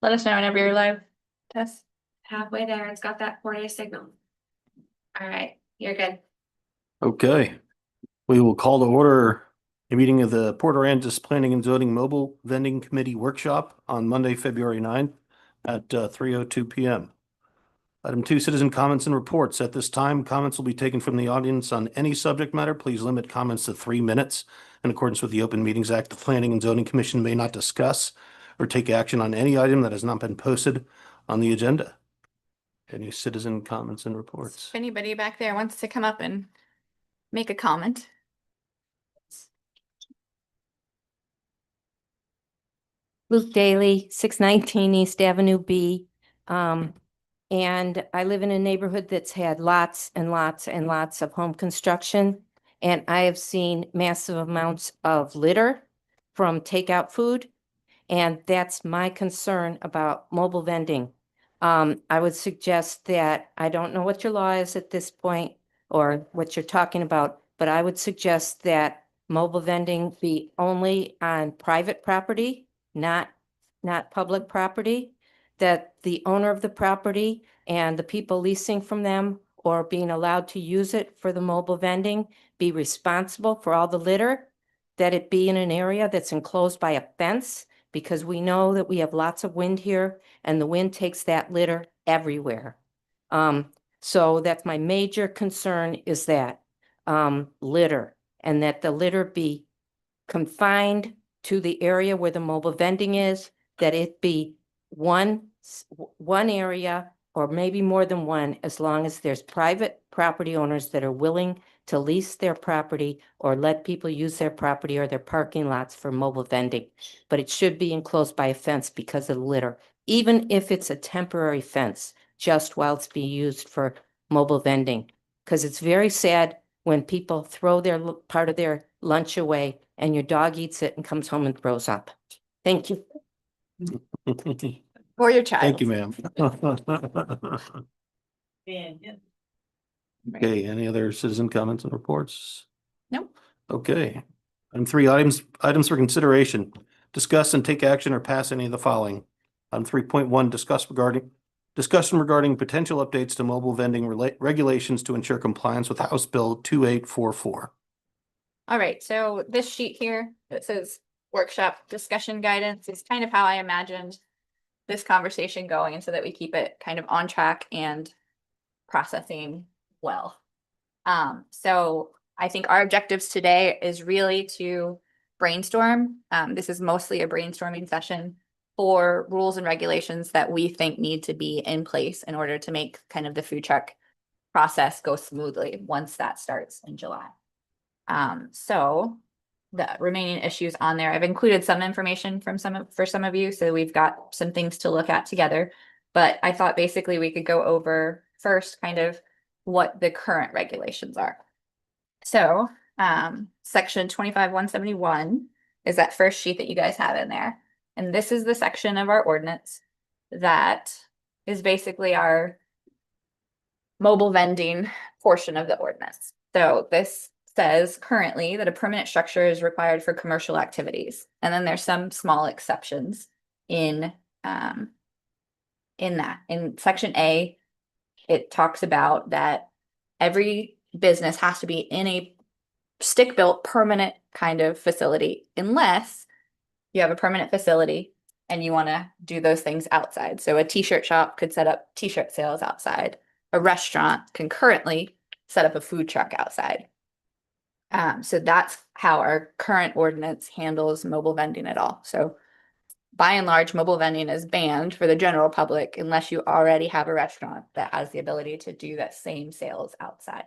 Let us know whenever you're live. Tess. Halfway there, it's got that 4-day signal. All right, you're good. Okay, we will call to order a meeting of the Port Aransas Planning and Zoning Mobile Vending Committee Workshop on Monday, February 9th at 3:02 p.m. Item 2, citizen comments and reports. At this time, comments will be taken from the audience on any subject matter. Please limit comments to 3 minutes. In accordance with the Open Meetings Act, the Planning and Zoning Commission may not discuss or take action on any item that has not been posted on the agenda. Any citizen comments and reports? If anybody back there wants to come up and make a comment. Luke Daly, 619 East Avenue B. And I live in a neighborhood that's had lots and lots and lots of home construction. And I have seen massive amounts of litter from takeout food. And that's my concern about mobile vending. I would suggest that, I don't know what your law is at this point or what you're talking about, but I would suggest that mobile vending be only on private property, not public property, that the owner of the property and the people leasing from them or being allowed to use it for the mobile vending be responsible for all the litter, that it be in an area that's enclosed by a fence, because we know that we have lots of wind here and the wind takes that litter everywhere. So that's my major concern, is that litter, and that the litter be confined to the area where the mobile vending is, that it be one area or maybe more than one, as long as there's private property owners that are willing to lease their property or let people use their property or their parking lots for mobile vending. But it should be enclosed by a fence because of the litter, even if it's a temporary fence, just while it's being used for mobile vending. Because it's very sad when people throw their part of their lunch away and your dog eats it and comes home and throws up. Thank you. Or your child. Thank you, ma'am. Right. Okay, any other citizen comments and reports? Nope. Okay. Item 3, items for consideration. Discuss and take action or pass any of the following. Item 3.1, discussion regarding potential updates to mobile vending regulations to ensure compliance with House Bill 2844. All right, so this sheet here that says workshop discussion guidance is kind of how I imagined this conversation going, and so that we keep it kind of on track and processing well. So I think our objectives today is really to brainstorm. This is mostly a brainstorming session for rules and regulations that we think need to be in place in order to make kind of the food truck process go smoothly once that starts in July. So the remaining issues on there, I've included some information from for some of you, so we've got some things to look at together. But I thought basically we could go over first kind of what the current regulations are. So section 25-171 is that first sheet that you guys have in there. And this is the section of our ordinance that is basically our mobile vending portion of the ordinance. So this says currently that a permanent structure is required for commercial activities. And then there's some small exceptions in that. In section A, it talks about that every business has to be in a stick-built permanent kind of facility, unless you have a permanent facility and you want to do those things outside. So a t-shirt shop could set up t-shirt sales outside. A restaurant can currently set up a food truck outside. So that's how our current ordinance handles mobile vending at all. So by and large, mobile vending is banned for the general public unless you already have a restaurant that has the ability to do that same sales outside.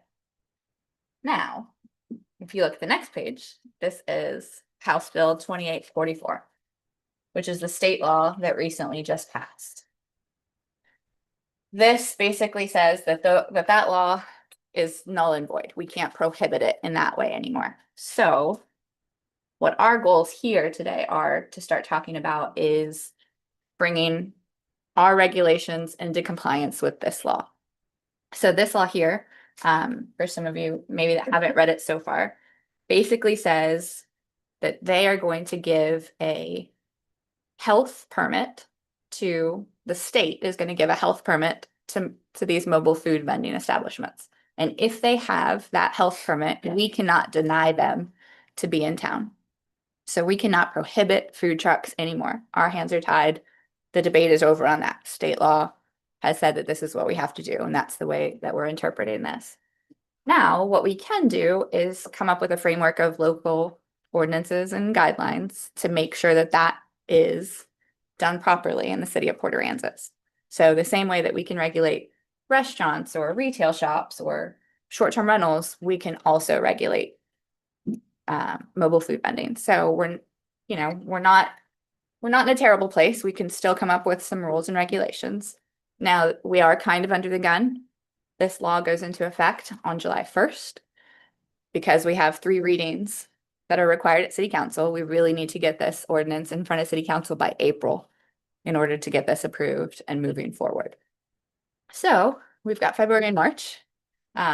Now, if you look at the next page, this is House Bill 2844, which is the state law that recently just passed. This basically says that that law is null and void. We can't prohibit it in that way anymore. So what our goals here today are to start talking about is bringing our regulations into compliance with this law. So this law here, for some of you maybe that haven't read it so far, basically says that they are going to give a health permit to the state is going to give a health permit to these mobile food vending establishments. And if they have that health permit, we cannot deny them to be in town. So we cannot prohibit food trucks anymore. Our hands are tied. The debate is over on that. State law has said that this is what we have to do, and that's the way that we're interpreting this. Now, what we can do is come up with a framework of local ordinances and guidelines to make sure that that is done properly in the city of Port Aransas. So the same way that we can regulate restaurants or retail shops or short-term rentals, we can also regulate mobile food vending. So we're not in a terrible place. We can still come up with some rules and regulations. Now, we are kind of under the gun. This law goes into effect on July 1st. Because we have 3 readings that are required at city council, we really need to get this ordinance in front of city council by April in order to get this approved and moving forward. So we've got February and March.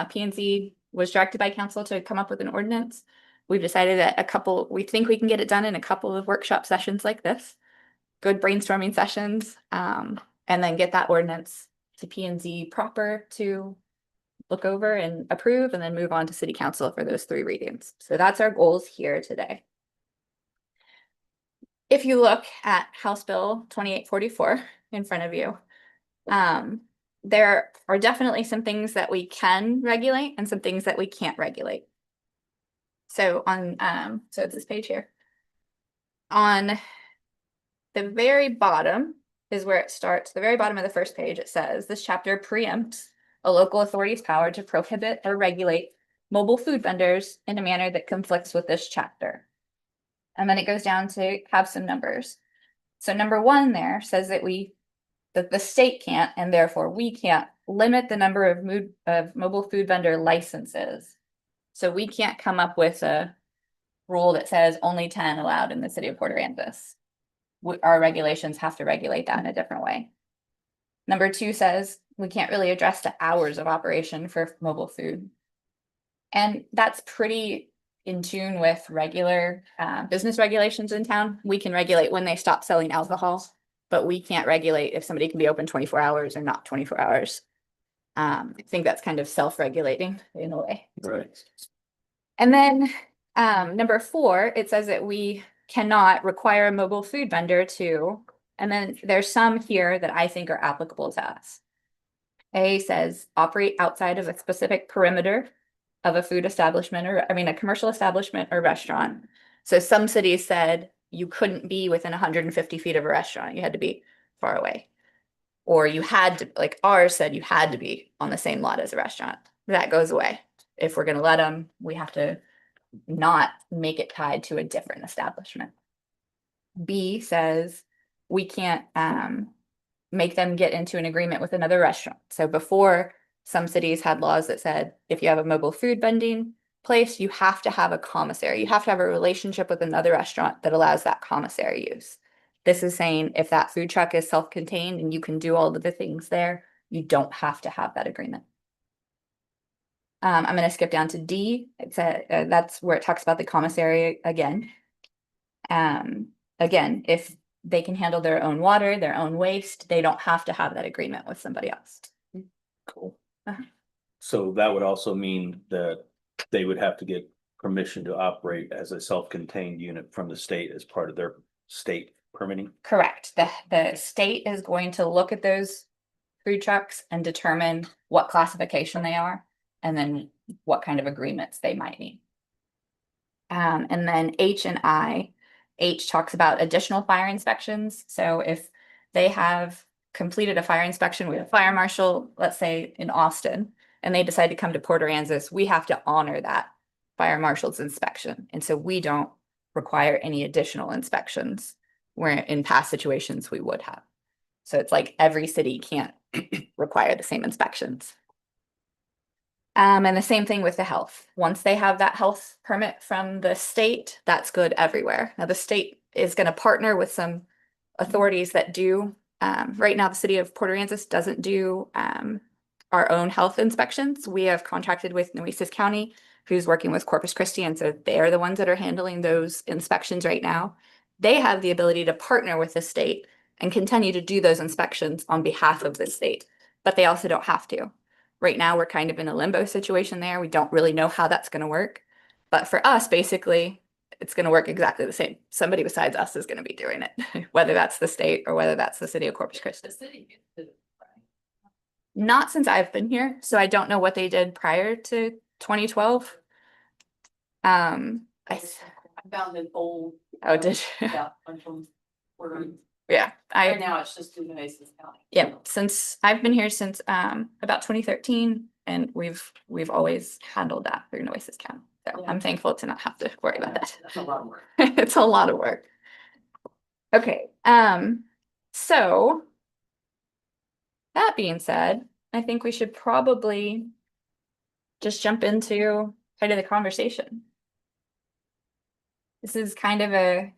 P&Z was directed by council to come up with an ordinance. We've decided that we think we can get it done in a couple of workshop sessions like this, good brainstorming sessions, and then get that ordinance to P&Z proper to look over and approve, and then move on to city council for those 3 readings. So that's our goals here today. If you look at House Bill 2844 in front of you, there are definitely some things that we can regulate and some things that we can't regulate. So so it's this page here. On the very bottom is where it starts. The very bottom of the first page, it says, this chapter preempts a local authority's power to prohibit or regulate mobile food vendors in a manner that conflicts with this chapter. And then it goes down to have some numbers. So number 1 there says that the state can't, and therefore we can't, limit the number of mobile food vendor licenses. So we can't come up with a rule that says only 10 allowed in the city of Port Aransas. Our regulations have to regulate that in a different way. Number 2 says we can't really address the hours of operation for mobile food. And that's pretty in tune with regular business regulations in town. We can regulate when they stop selling alcohol, but we can't regulate if somebody can be open 24 hours or not 24 hours. I think that's kind of self-regulating in a way. Right. And then number 4, it says that we cannot require a mobile food vendor to, and then there's some here that I think are applicable to us. A says operate outside of a specific perimeter of a food establishment a commercial establishment or restaurant. So some cities said you couldn't be within 150 feet of a restaurant. You had to be far away. Or you had to, like ours said, you had to be on the same lot as a restaurant. That goes away. If we're going to let them, we have to not make it tied to a different establishment. B says we can't make them get into an agreement with another restaurant. So before, some cities had laws that said if you have a mobile food vending place, you have to have a commissary. You have to have a relationship with another restaurant that allows that commissary use. This is saying if that food truck is self-contained and you can do all of the things there, you don't have to have that agreement. I'm going to skip down to D. That's where it talks about the commissary again. Again, if they can handle their own water, their own waste, they don't have to have that agreement with somebody else. Cool. Uh-huh. So that would also mean that they would have to get permission to operate as a self-contained unit from the state as part of their state permitting? Correct. The state is going to look at those food trucks and determine what classification they are and then what kind of agreements they might need. And then H and I, H talks about additional fire inspections. So if they have completed a fire inspection with a fire marshal, let's say in Austin, and they decide to come to Port Aransas, we have to honor that fire marshal's inspection. And so we don't require any additional inspections where in past situations we would have. So it's like every city can't require the same inspections. And the same thing with the health. Once they have that health permit from the state, that's good everywhere. Now the state is going to partner with some authorities that do. Right now, the city of Port Aransas doesn't do our own health inspections. We have contracted with Nueces County, who's working with Corpus Christi, and so they're the ones that are handling those inspections right now. They have the ability to partner with the state and continue to do those inspections on behalf of the state, but they also don't have to. Right now, we're kind of in a limbo situation there. We don't really know how that's gonna work. But for us, basically, it's gonna work exactly the same. Somebody besides us is gonna be doing it, whether that's the state or whether that's the city of Corpus Christi. Not since I've been here, so I don't know what they did prior to 2012. I found an old, oh, did you? yeah, bunch of them. Yeah, Right now, it's just through Nueces County. yeah, since I've been here since about 2013, and we've always handled that through Nueces County. So Yeah. I'm thankful to not have to worry about that. That's a lot of work. It's a lot of work. Okay, so that being said, I think we should probably just jump into kind of the conversation. This is kind of a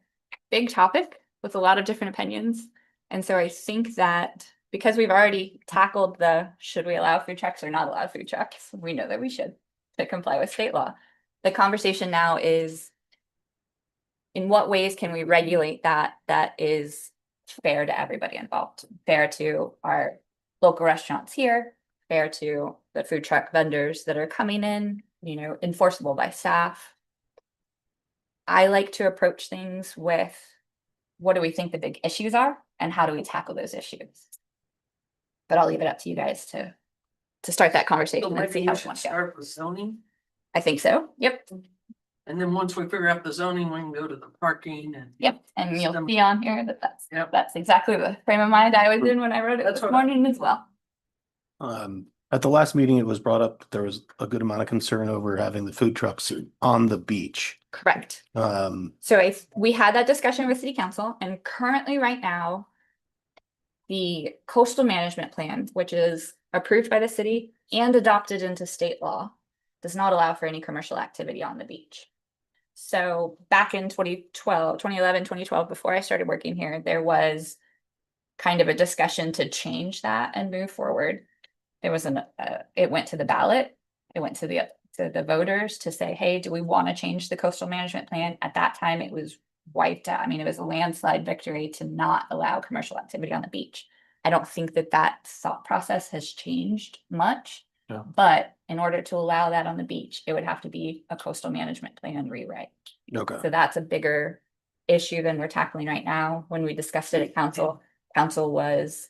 big topic with a lot of different opinions. And so I think that because we've already tackled the should we allow food trucks or not allow food trucks, we know that we should to comply with state law. The conversation now is in what ways can we regulate that is fair to everybody involved, fair to our local restaurants here, fair to the food truck vendors that are coming in, enforceable by staff. I like to approach things with what do we think the big issues are and how do we tackle those issues? But I'll leave it up to you guys to start that conversation So and see maybe how we we want should to go. start with zoning, I think so. Yep. and then once we figure out the zoning, we can go to the parking and. Yep. And you'll Some- see on here that Yep. that's exactly the frame of mind I was in when I wrote it That's this what I- morning as well. At the last meeting, it was brought up that there was a good amount of concern over having the food trucks on the beach. Correct. So we had that discussion with city council, and currently right now, the coastal management plan, which is approved by the city and adopted into state law, does not allow for any commercial activity on the beach. So back in 2011, 2012, before I started working here, there was kind of a discussion to change that and move forward. There was it went to the ballot. It went to the voters to say, hey, do we want to change the coastal management plan? At that time, it was wiped out. I mean, it was a landslide victory to not allow commercial activity on the beach. I don't think that thought process has changed much. Yeah. But in order to allow that on the beach, it would have to be a coastal management plan rewrite. Okay. So that's a bigger issue than we're tackling right now. When we discussed it at council was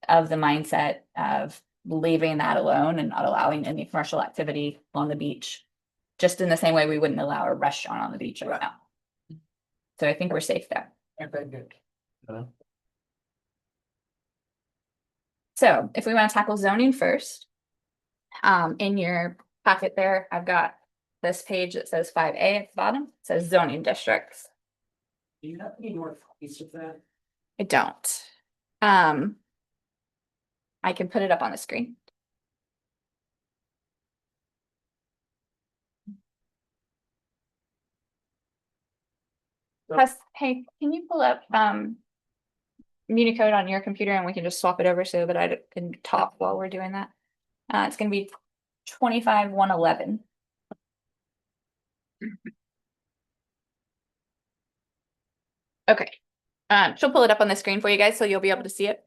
of the mindset of leaving that alone and not allowing any commercial activity on the beach, just in the same way we wouldn't allow a restaurant on the beach right now. So I think we're safe there. Okay, good. So if we want to tackle zoning first, in your packet there, I've got this page that says 5A at the bottom. It says zoning districts. Do you have any more copies of that? I don't. I can put it up on the screen. Press, hey, can you pull up Unicode on your computer and we can just swap it over so that I can talk while we're doing that? It's gonna be 25-111. Okay, she'll pull it up on the screen for you guys, so you'll be able to see it.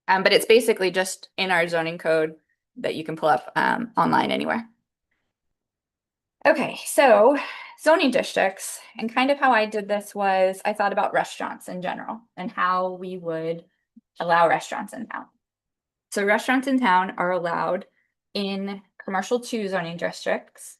But it's basically just in our zoning code that you can pull up online anywhere. Okay, so zoning districts, and kind of how I did this was I thought about restaurants in general and how we would allow restaurants in town. So restaurants in town are allowed in commercial 2 zoning districts,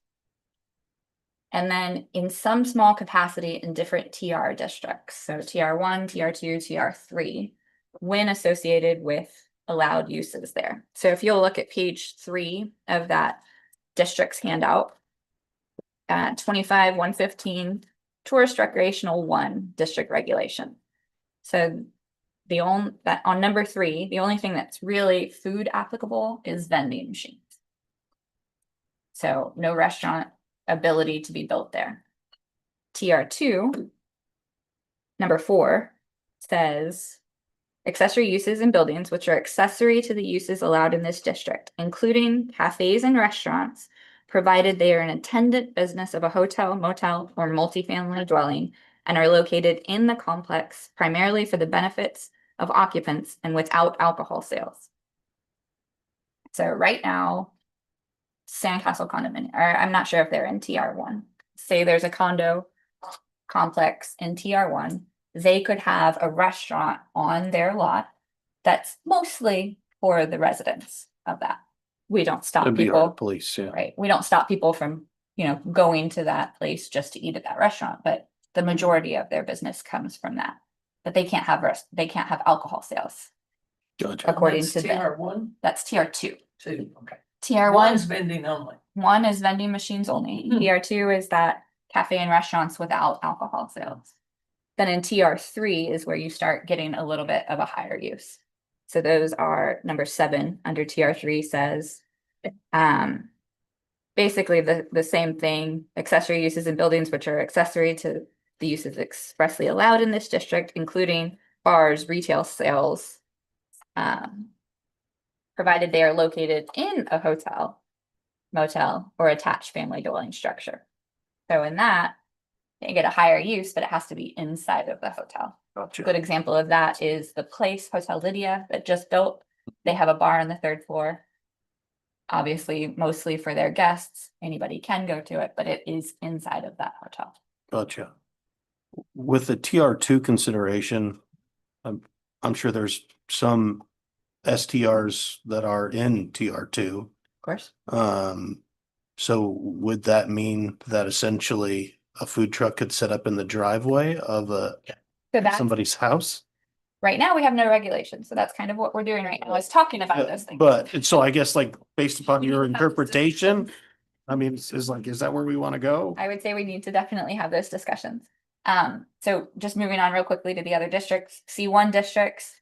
and then in some small capacity in different TR districts. So TR1, TR2, TR3, when associated with allowed uses there. So if you'll look at page 3 of that district's handout, 25-115, tourist recreational 1 district regulation. So on number 3, the only thing that's really food applicable is vending machines. So no restaurant ability to be built there. TR2, number 4, says accessory uses in buildings which are accessory to the uses allowed in this district, including cafes and restaurants, provided they are an attendant business of a hotel, motel, or multifamily dwelling and are located in the complex primarily for the benefits of occupants and without alcohol sales. So right now, Sandcastle condominium, or I'm not sure if they're in TR1. Say there's a condo complex in TR1, they could have a restaurant on their lot that's mostly for the residents of that. We don't stop It'd be people, hard police, yeah. right? We don't stop people from, going to that place just to eat at that restaurant, but the majority of their business comes from that. But they can't have they can't have alcohol sales, Gotcha. according to them. TR1, That's TR2. 2, okay. TR1 One's vending only. one is vending machines only. Hmm. TR2 is that cafe and restaurants without alcohol sales. Then in TR3 is where you start getting a little bit of a higher use. So those are number 7 under TR3 says, basically the same thing, accessory uses in buildings which are accessory to the uses expressly allowed in this district, including bars, retail sales, provided they are located in a hotel, motel, or attached family dwelling structure. So in that, they get a higher use, but it has to be inside of the hotel. A Gotcha. good example of that is the Place Hotel Lydia that just built. They have a bar on the 3rd floor. Obviously, mostly for their guests. Anybody can go to it, but it is inside of that hotel. Gotcha. With the TR2 consideration, I'm sure there's some STRs that are in TR2. Of course. So would that mean that essentially a food truck could set up in the driveway of So that's, somebody's house? right now we have no regulations, so that's kind of what we're doing right now, is talking about those things. But so I guess like based upon your interpretation, I mean, is that where we want to go? I would say we need to definitely have those discussions. So just moving on real quickly to the other districts, C1 districts,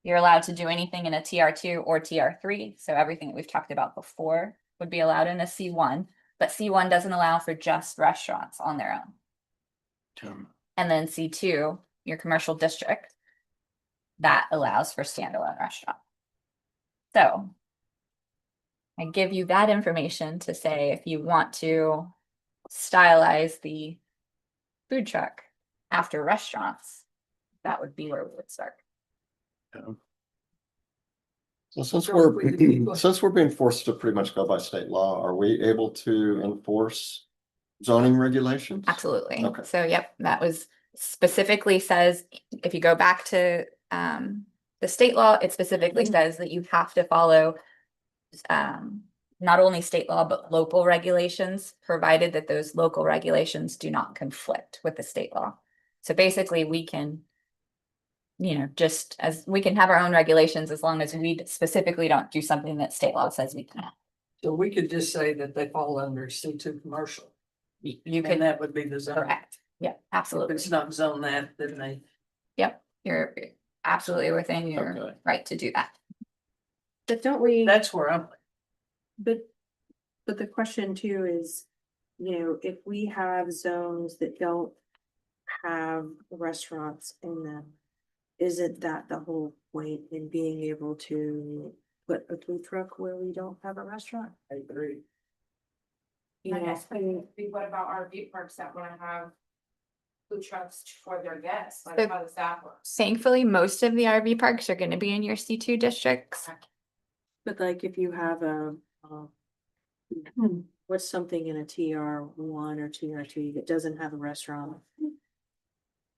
you're allowed to do anything in a TR2 or TR3. So everything that we've talked about before would be allowed in a C1, but C1 doesn't allow for just restaurants on their own. And then C2, your commercial district, that allows for standalone restaurant. So I give you that information to say if you want to stylize the food truck after restaurants, that would be where we would start. So since So we're, we- since we're being forced to pretty much go by state law, are we able to enforce zoning regulations? Absolutely. Okay. So, yep, that was specifically says, if you go back to the state law, it specifically says that you have to follow not only state law, but local regulations, provided that those local regulations do not conflict with the state law. So basically, we can, just as we can have our own regulations as long as we specifically don't do something that state law says we cannot. So we could just say that they fall under C2 commercial. You And could, that would be the zone. correct. Yeah, If absolutely. it's not zone that, then they. Yep, you're absolutely within your Okay. right to do that. But don't we, That's where I'm. but the question too is, if we have zones that don't have restaurants in them, isn't that the whole point in being able to put a food truck where we don't have a restaurant? I agree. You know, What about RV parks that wanna have food trucks for their guests, like So- how does that work? Thankfully, most of the RV parks are gonna be in your C2 districts. but like if you have what's something in a TR1 or TR2 that doesn't have a restaurant?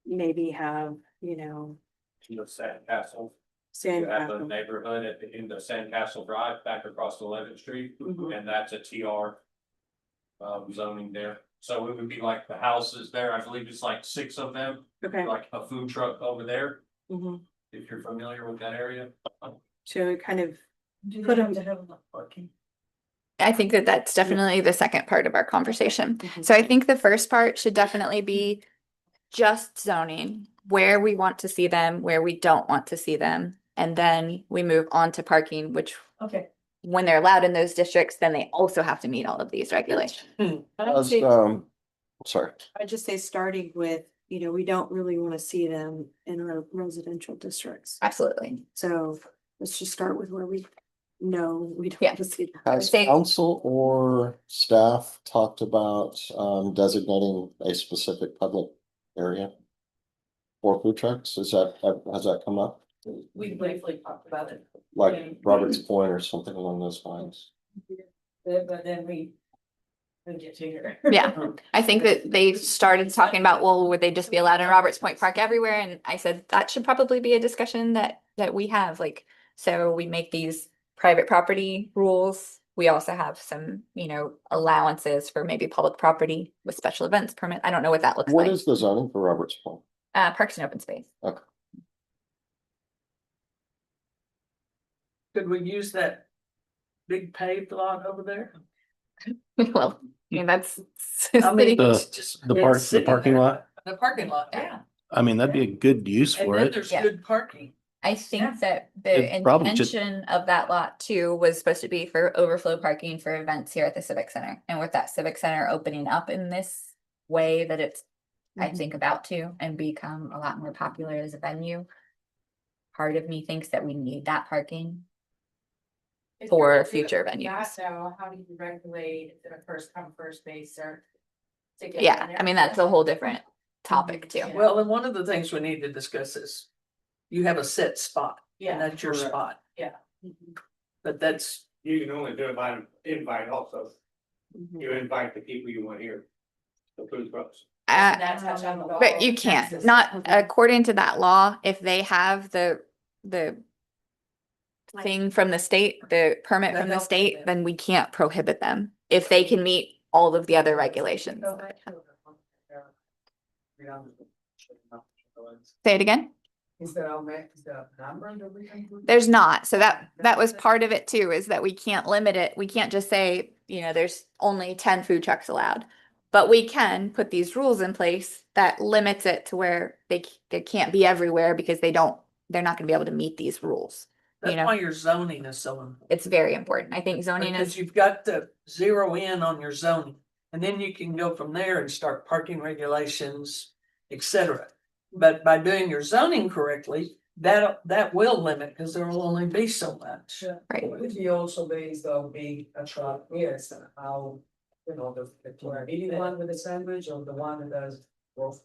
Maybe have, The Sandcastle, sand. you have a neighborhood at the end of Sandcastle Drive back across 11th Street, Mhm. and that's a TR. Zoning there, so it would be like the houses there, I believe it's like 6 of them, Okay. like a food truck over there, Mhm. if you're familiar with that area. So it kind of Do Put they 'em- have to have enough parking? I think that that's definitely the second part of our conversation. Mhm. So I think the first part should definitely be just zoning, where we want to see them, where we don't want to see them. And then we move on to parking, which Okay. when they're allowed in those districts, then they also have to meet all of these regulations. Sorry, I'd just say starting with, we don't really want to see them in our residential districts. Absolutely. So let's just start with where we know we don't Yeah. want to see them. has say- council or staff talked about designating a specific public area? for food trucks? Has that come up? We briefly talked about it, Like Robert's Point or something along those lines? but then we didn't get to here. Yeah. I think that they started talking about, well, would they just be allowed in Roberts Point Park everywhere? And I said, that should probably be a discussion that we have, like, so we make these private property rules. We also have some, allowances for maybe public property with special events permit. I don't know what that looks What like. is the zoning for Robert's Point? Parks and open space. Could we use that big paved lot over there? Well, I mean, that's. I mean, The- it's just. the it's sitting parking there. lot? The parking lot, yeah. I mean, that'd be a good use And for then it. there's Yeah. good parking. I think that the It probably should- intention of that lot too was supposed to be for overflow parking for events here at the Civic Center. And with that Civic Center opening up in this way that it's, I think, about to and become a lot more popular as a venue. Part of me thinks that we need that parking. If For you're gonna do future that, venues. So how do you regulate the first come, first base or? to get in Yeah, there? I mean, that's a whole different topic too. Yeah. Well, and one of the things we need to discuss is you have a set spot. Yeah. And that's your Correct. spot, Yeah. but that's, You can only do it by invite also. You invite the people you want here. The food trucks. That's touch on the But you can't, Texas. not according to that law, if they have the thing from the state, the permit That from the helps state, them. then we can't prohibit them if they can meet all of the other regulations. Say it again? Is there a number that we can? There's not. So that was part of it too, is that we can't limit it. We can't just say, there's only 10 food trucks allowed. But we can put these rules in place that limits it to where they can't be everywhere because they're not gonna be able to meet these rules. That's why your zoning is so important. It's very important. I think zoning Because is, you've got to zero in on your zoning, and then you can go from there and start parking regulations, etc. But by doing your zoning correctly, that will limit, because there will only be so much. right. Would he also based on being a truck, yes, and how, the one with the sandwich or the one that does both?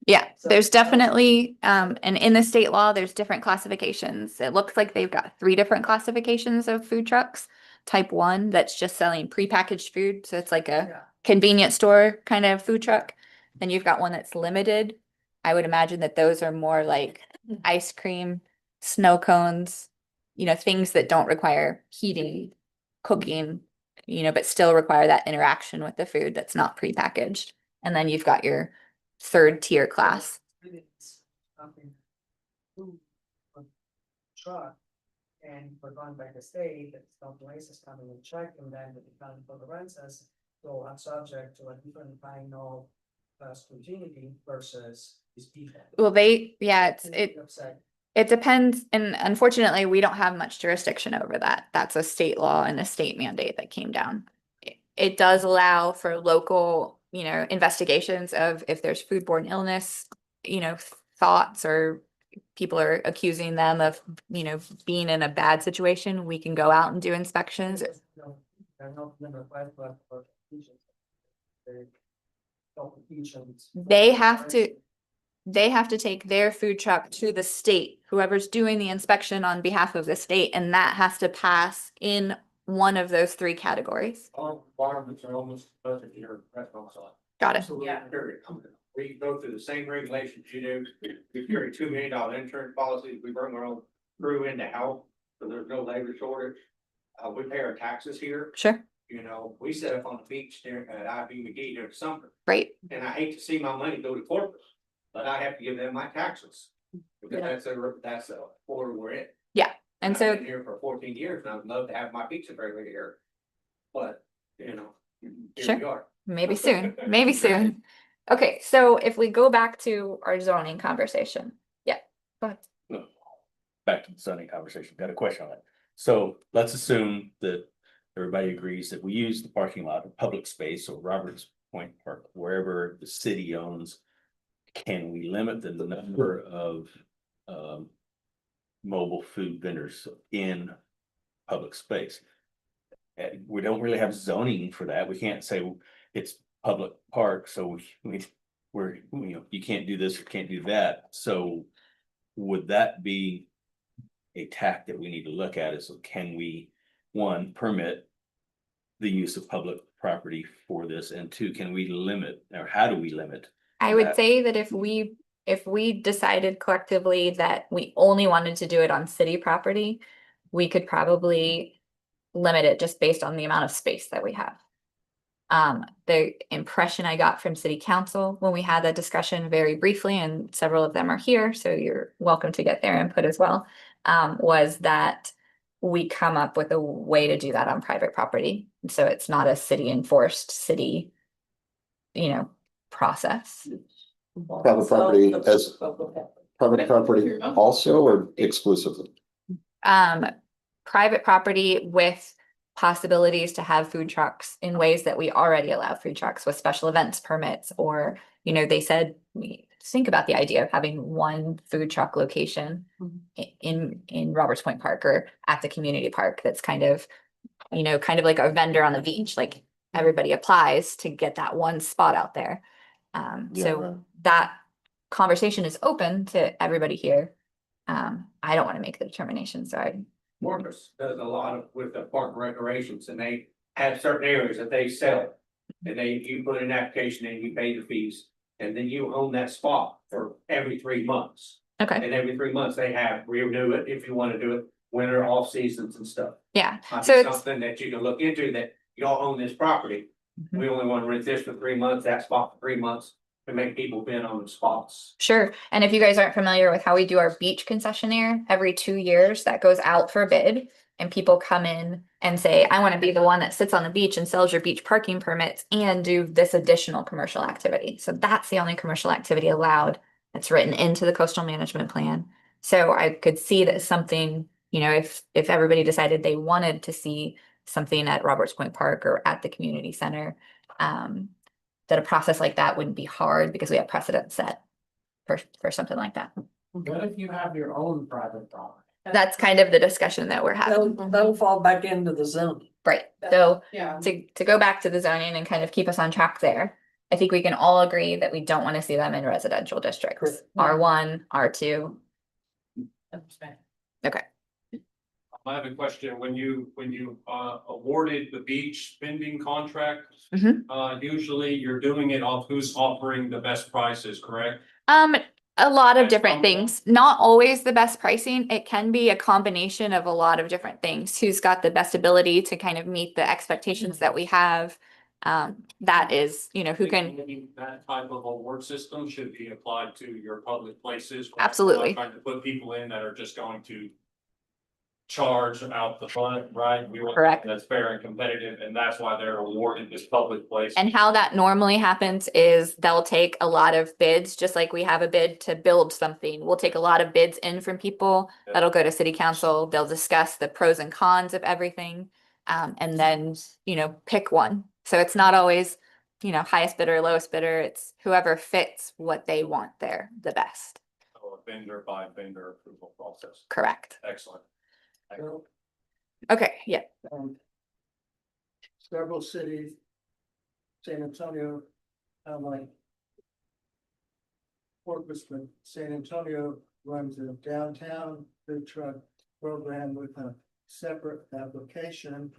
Yeah, So- there's definitely, and in the state law, there's different classifications. It looks like they've got 3 different classifications of food trucks. Type 1, that's just selling prepackaged food, so it's like a Yeah. convenience store kind of food truck. Then you've got one that's limited. I would imagine that those are more like ice cream, snow cones, things that don't require heating, cooking, but still require that interaction with the food that's not prepackaged. And then you've got your 3rd tier class. Truck, and we're going by the state, that some places coming and check, and then it comes for the renters. So I'm subject to a different kind of scrutiny versus these people. Well, it depends, and unfortunately, we don't have much jurisdiction over that. That's a state law and a state mandate that came down. It does allow for local, investigations of if there's foodborne illness, thoughts, or people are accusing them of, being in a bad situation, we can go out and do inspections. They're not number 5, but for competitions. They have to take their food truck to the state, whoever's doing the inspection on behalf of the state, and that has to pass in one of those 3 categories. All environments are almost budget your restaurants on. Got it? Absolutely. Period. We go through the same regulations you do. We carry $2 million insurance policies. We bring our own crew in to help, so there's no labor shortage. We pay our taxes here. Sure, We set up on the beach there at I.B. McGee during summer, right. and I hate to see my money go to corporate, but I have to give them my taxes. Because that's the order we're in. And I've so been here for 14 years, and I'd love to have my pizza burger here. But, here Sure. we are. maybe soon, maybe soon. Okay, so if we go back to our zoning conversation, go ahead. No. Back to the zoning conversation, got a question on that. So let's assume that everybody agrees that we use the parking lot of public space or Roberts Point Park, wherever the city owns. Can we limit the number of mobile food vendors in public space? We don't really have zoning for that. We can't say it's public park, so we where, you can't do this or can't do that. So would that be a tack that we need to look at? Is can we, one, permit the use of public property for this, and two, can we limit, or how do we limit? I would that? say that if we decided collectively that we only wanted to do it on city property, we could probably limit it just based on the amount of space that we have. The impression I got from city council when we had that discussion very briefly, and several of them are here, so you're welcome to get their input as well, was that we come up with a way to do that on private property. So it's not a city enforced city, process. Private property as private property also or exclusively? Private property with possibilities to have food trucks in ways that we already allow food trucks with special events permits, or, they said, think about the idea of having one food truck location in Roberts Point Park or at the community park. That's kind of like a vendor on the beach, like everybody applies to get that one spot out there. So that conversation is open to everybody here. I don't want to make the determination, so Morpus does a lot of with the park recreations, and they have certain areas that they sell. And you put an application in, you pay the fees, and then you own that spot for every 3 months. Okay, And every 3 months they have renew it if you want to do it, winter, off seasons and stuff. yeah. Might So be it's something that you can look into, that y'all own this property. Mhm. We only want to rent this for 3 months, that spot for 3 months, to make people bid on the spots. Sure. And if you guys aren't familiar with how we do our beach concessionaire, every 2 years that goes out for bid, and people come in and say, I want to be the one that sits on the beach and sells your beach parking permits and do this additional commercial activity. So that's the only commercial activity allowed that's written into the coastal management plan. So I could see that something, if everybody decided they wanted to see something at Roberts Point Park or at the community center, that a process like that wouldn't be hard because we have precedent set for something like that. What if you have your own private property? That's kind of the discussion that we're having. That'll fall back into the zone. Right. So Yeah. to go back to the zoning and kind of keep us on track there, I think we can all agree that we don't want to see them in residential districts. Correct. R1, R2. Okay. I have a question. When you awarded the beach vending contract, usually you're doing it off who's offering the best prices, correct? A lot of At different some things, not always the best pricing. It can be a combination of a lot of different things. Who's got the best ability to kind of meet the expectations that we have. That is, who can, Maybe that type of award system should be applied to your public places. We're not Absolutely. Trying to put people in that are just going to charge out the front, right? We want Correct. something that's fair and competitive, and that's why they're awarded this public place. and how that normally happens is they'll take a lot of bids, just like we have a bid to build something. We'll take a lot of bids in from people. Yeah. That'll go to city council. They'll discuss the pros and cons of everything. And then, pick one. So it's not always, highest bidder, lowest bidder. It's whoever fits what they want there the best. So a vendor by vendor approval process. Correct. Excellent. Okay, yeah. Several cities, San Antonio, like Corpus, but San Antonio runs a downtown food truck program with a separate application.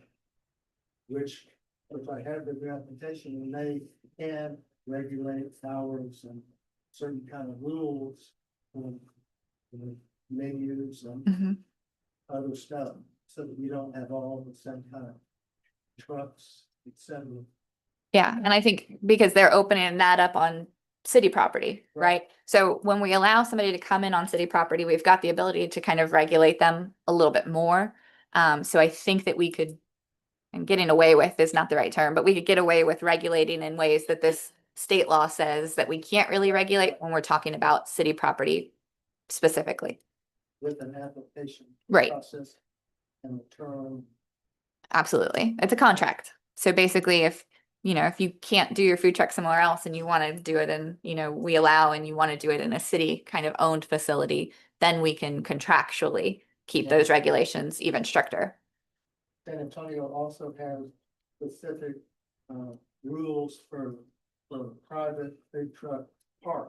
Which, if I have the application, and they can regulate hours and certain kind of rules. Menus and Mhm. other stuff, so that you don't have all the same kind of trucks, etc. Yeah, and I think because they're opening that up on city property, right? So when we allow somebody to come in on city property, we've got the ability to kind of regulate them a little bit more. So I think that we could, and getting away with is not the right term, but we could get away with regulating in ways that this state law says that we can't really regulate when we're talking about city property specifically. With an application. Right. Process and a term. Absolutely. It's a contract. So basically if you can't do your food truck somewhere else and you want to do it in, we allow, and you want to do it in a city kind of owned facility, then we can contractually keep those regulations even stricter. San Antonio also has specific rules for private food truck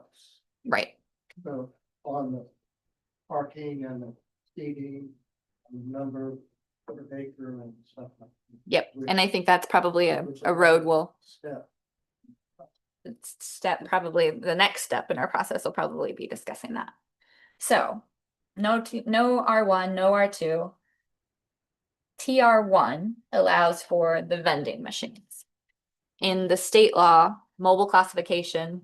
house. Right. So on the parking and the seating, and the number per acre and stuff like. that. Yep. And I think that's probably a road we'll Step. probably the next step in our process will probably be discussing that. So no R1, no R2. TR1 allows for the vending machines. In the state law, mobile classification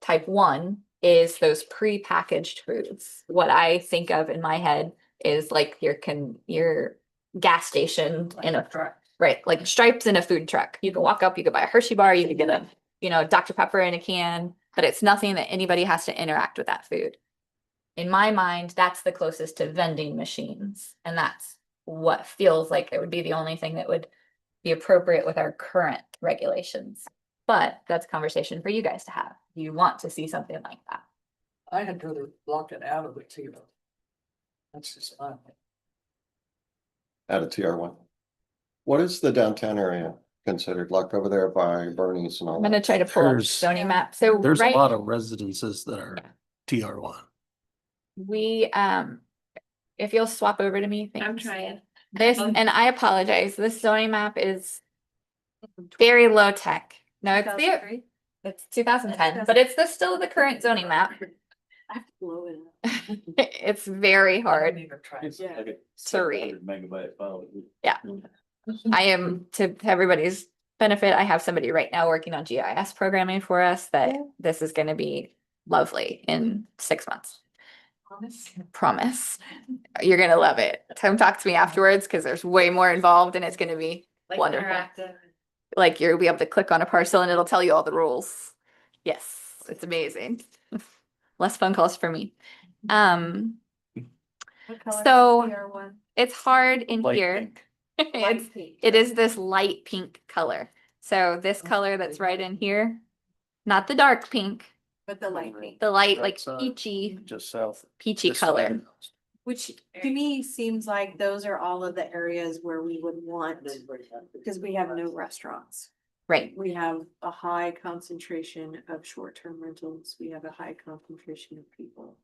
type 1 is those pre-packaged foods. What I think of in my head is like your gas station in a truck, right? Like Stripes in a food truck. You can walk up, you could buy a Hershey bar, you could get a, Dr. Pepper in a can, but it's nothing that anybody has to interact with that food. In my mind, that's the closest to vending machines, and that's what feels like it would be the only thing that would be appropriate with our current regulations. But that's a conversation for you guys to have. You want to see something like that. I had to block it out of it too. That's just fine. Add a TR1. What is the downtown area considered, like over there by Bernie's and all I'm gonna that? try to pull up There's- zoning map. So There's a right, lot of residences that are TR1. we if you'll swap over to me, I'm thanks. trying. This, and I apologize, this zoning map is very low tech. No, it's 2010, but it's still the current zoning map. I have to blow it up. It's very hard It's Yeah. like a to read. 700 megabyte file. Yeah. I am, to everybody's benefit, I have somebody right now working on GIS programming for us that this is gonna be lovely in 6 months. Promise. You're gonna love it. Come talk to me afterwards because there's way more involved and it's gonna be wonderful. Like you'll be able to click on a parcel and it'll tell you all the rules. Yes, it's amazing. Less phone calls for me. So it's hard in Light here. pink. It is this light pink color. So this color that's right in here, not the dark pink, But the light pink, the light like That's, peachy Just south. peachy this color. side. which to me seems like those are all of the areas where we would want, because we have no restaurants. Right. We have a high concentration of short-term rentals. We have a high concentration of people.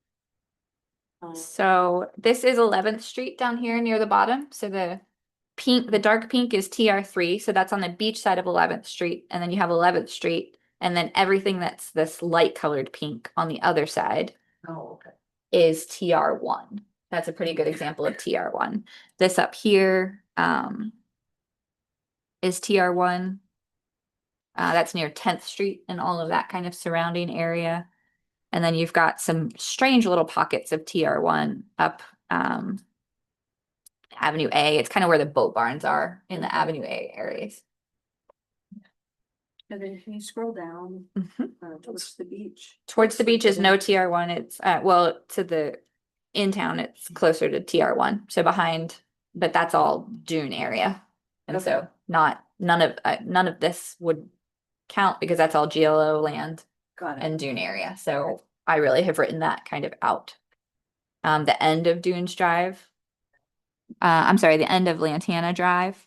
So this is 11th Street down here near the bottom. So the dark pink is TR3. So that's on the beach side of 11th Street. And then you have 11th Street. And then everything that's this light colored pink on the other side Oh, okay. is TR1. That's a pretty good example of TR1. This up here is TR1. That's near 10th Street and all of that kind of surrounding area. And then you've got some strange little pockets of TR1 up Avenue A. It's kind of where the boat barns are in the Avenue A areas. And then can you scroll down towards the beach? Towards the beach is no TR1. It's well, to the in town, it's closer to TR1. So behind, but that's all dune area. And so none of this would count because that's all GLO land Got it. and dune area. So I really have written that kind of out. The end of Dunes Drive. I'm sorry, the end of Lantana Drive.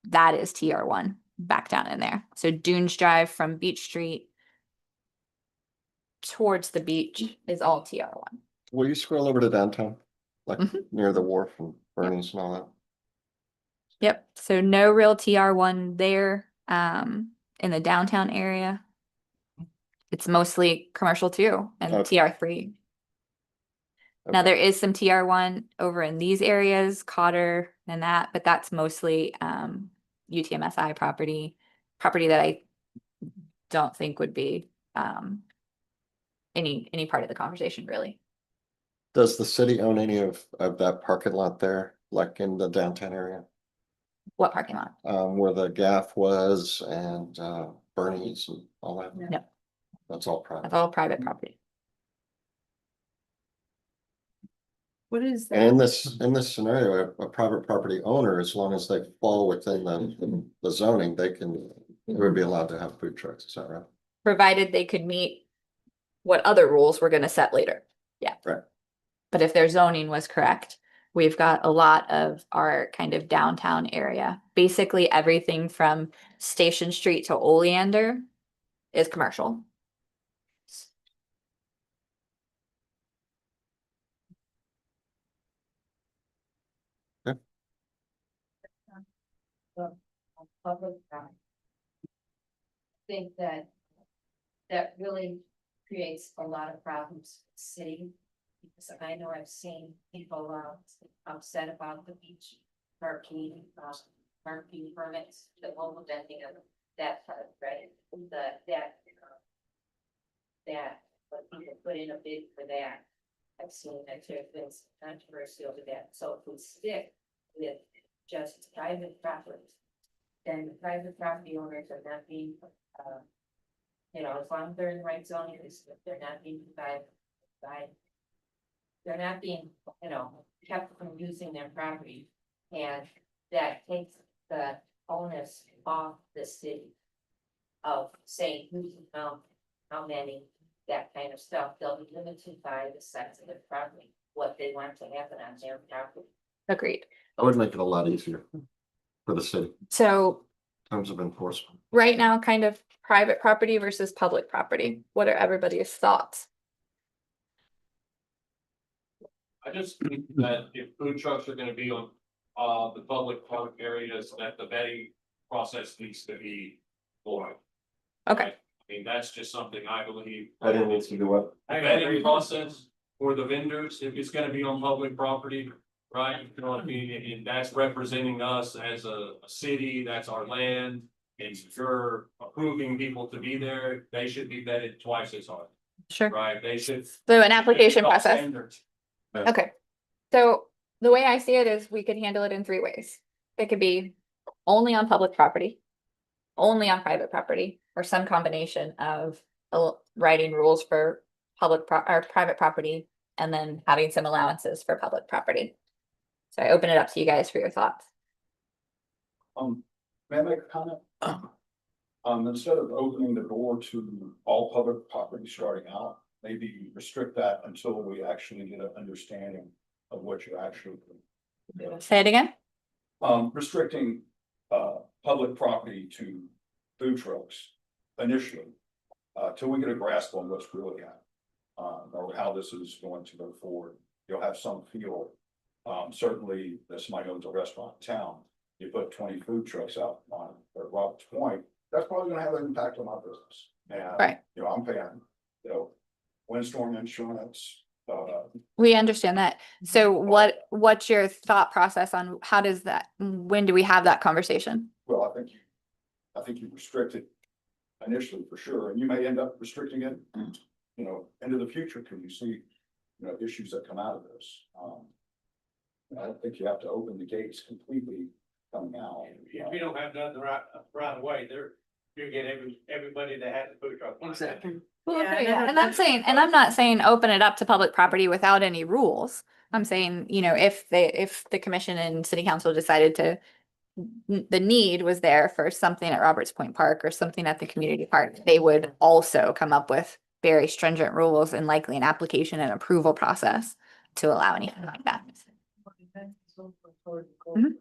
That is TR1 back down in there. So Dunes Drive from Beach Street towards the beach is all TR1. Will you scroll over to downtown? Like Mhm. near the wharf and Bernie's and all that? Yep. So no real TR1 there in the downtown area. It's mostly commercial too and Okay. TR3. Now Okay. there is some TR1 over in these areas, Cotter and that, but that's mostly UTMSI property that I don't think would be any part of the conversation really. Does the city own any of that parking lot there, like in the downtown area? What parking lot? Where the GAF was and Bernie's and all that? No. That's all That's private. all private property. What is And in that? this scenario, a private property owner, as long as they fall within the zoning, they would be allowed to have food trucks, is that right? Provided they could meet what other rules we're gonna set later. Yeah. Right. But if their zoning was correct, we've got a lot of our kind of downtown area. Basically everything from Station Street to Oleander is commercial. public property. Think that that really creates a lot of problems for the city. Because I know I've seen people upset about the beach parking permits, the mobile vending of that part, right? That, but people put in a bid for that. I've seen that there's been some controversy over that, so if we stick with just private property, then the private property owners are not being, you know, as long as they're in the right zone, they're not being provided, they're not being, you know, kept from using their property. And that takes the onus off the city of saying who's how many, that kind of stuff. They'll be limited by the size of their property, what they want to happen on their property. Agreed. I would make it a lot easier for the city So in terms of enforcement. right now, kind of private property versus public property. What are everybody's thoughts? I just think that if food trucks are gonna be on, the public park areas, that the vetting process needs to be more. Okay. I mean, that's just something I believe. I didn't need to do what? Vetting process for the vendors, if it's gonna be on public property, right? You know what I mean? And that's representing us as a city, that's our land. And if you're approving people to be there, they should be vetted twice as hard, Sure. right? They should. So an application Top process. standards. Okay. So the way I see it is we could handle it in three ways. It could be only on public property, only on private property, or some combination of writing rules for or private property, and then having some allowances for public property. So I open it up to you guys for your thoughts. May I make a comment? Instead of opening the door to all public property starting out, maybe restrict that until we actually get an understanding of what you're actually doing. Say it again. Restricting, public property to food trucks initially, till we get a grasp on what's really happening. Or how this is going to go forward. You'll have some feel. Certainly, if somebody owns a restaurant in town, you put 20 food trucks out on Robert's Point, that's probably gonna have an impact on my business. And, Right. you know, I'm paying, you know, windstorm insurance, We understand that. So what's your thought process on how does that, when do we have that conversation? well, I think you restrict it initially for sure, and you may end up restricting it, you know, into the future, because you see, you know, issues that come out of this. I don't think you have to open the gates completely coming out. If you don't have nothing right away, you get everybody that has a food truck. Exactly. Well, Yeah, okay, and and I'm saying, and I'm not saying open it up to public property without any rules. I'm saying, you know, if the commission and city council decided to, the need was there for something at Roberts Point Park or something at the community park, they would also come up with very stringent rules and likely an application and approval process to allow anything like that. Mhm.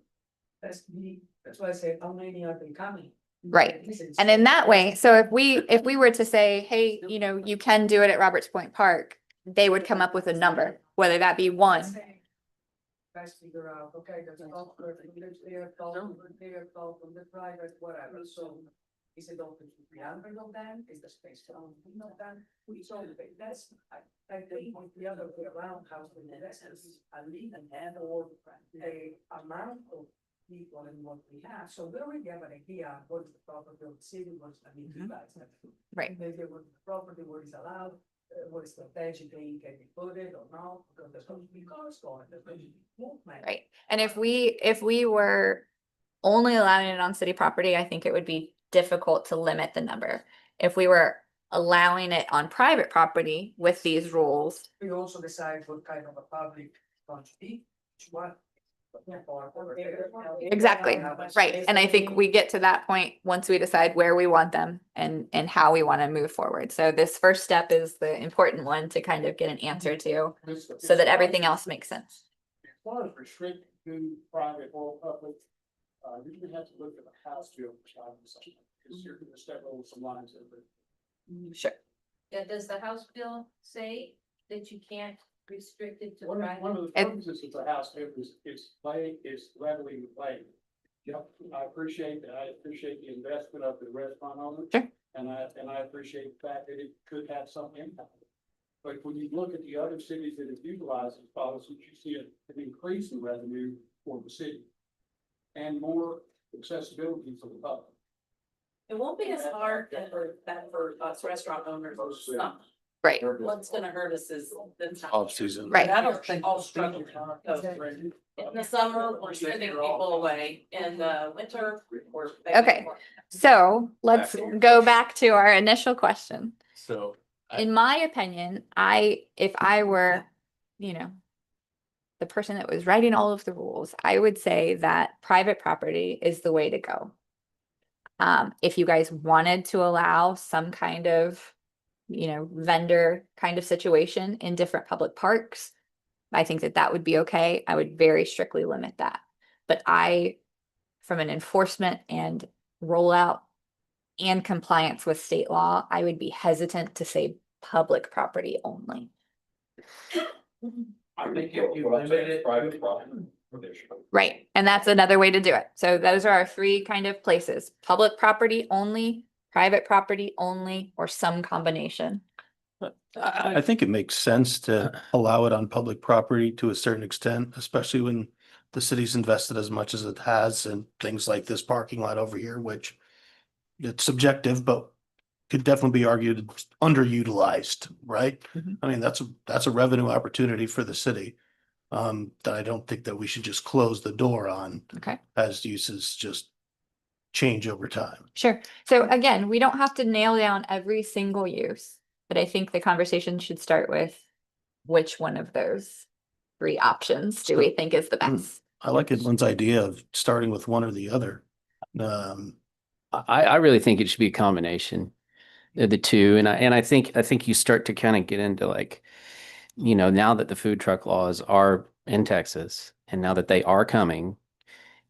That's why I said, how many are they coming? Right. And in that way, so if we were to say, hey, you know, you can do it at Roberts Point Park, they would come up with a number, whether that be one. Guys figure out, okay, there's a golf course, we live there, golf from the private, whatever, so. Is it open to 300 of them? Is the space for only of them? So that's, I think the other way around, how to invest is a lead and hand or the amount of people and what we have. So we already have an idea, what is the property of the city, what's, I mean, you guys have. Right. Maybe what the property, what is allowed, what is strategically, can be put it or not, because there's going to be cars going, there's going to be movement. Right. And if we were only allowing it on city property, I think it would be difficult to limit the number. If we were allowing it on private property with these rules. We also decide what kind of a public going to be, what. Exactly, right. And I think we get to that point once we decide where we want them and how we want to move forward. So this first step is the important one to kind of get an answer to, so that everything else makes sense. As far as restricting to private or public, you usually have to look at the House bill, because you're gonna step over some lines of it. Sure. Yeah, does the House bill say that you can't restrict it to One private? of the purposes of the House bill is readily related. Yep, I appreciate that. I appreciate the investment of the restaurant owners. Sure. And I appreciate the fact that it could have some impact. But when you look at the other cities that have utilized these policies, you see an increase in revenue for the city. And more accessibility for the public. It won't be as hard for us restaurant owners. Right, What's gonna hurt us is the time. Off season. right. I don't think all struggling. In the summer, we're sending people away. In the winter, we're. Okay. So let's go back to our initial question. So In my opinion, if I were, you know, the person that was writing all of the rules, I would say that private property is the way to go. If you guys wanted to allow some kind of, you know, vendor kind of situation in different public parks, I think that that would be okay. I would very strictly limit that. But from an enforcement and rollout and compliance with state law, I would be hesitant to say public property only. I think if you limit it. Private property. Right, and that's another way to do it. So those are our three kind of places: public property only, private property only, or some combination. I think it makes sense to allow it on public property to a certain extent, especially when the city's invested as much as it has in things like this parking lot over here, which it's subjective, but could definitely be argued underutilized, right? Mhm. I mean, that's a revenue opportunity for the city. That I don't think that we should just close the door on Okay, as uses just change over time. sure. So again, we don't have to nail down every single use, but I think the conversation should start with which one of those three options do we think is the best? I like Edwin's idea of starting with one or the other. I really think it should be a combination of the two. And I think you start to kind of get into like, you know, now that the food truck laws are in Texas and now that they are coming,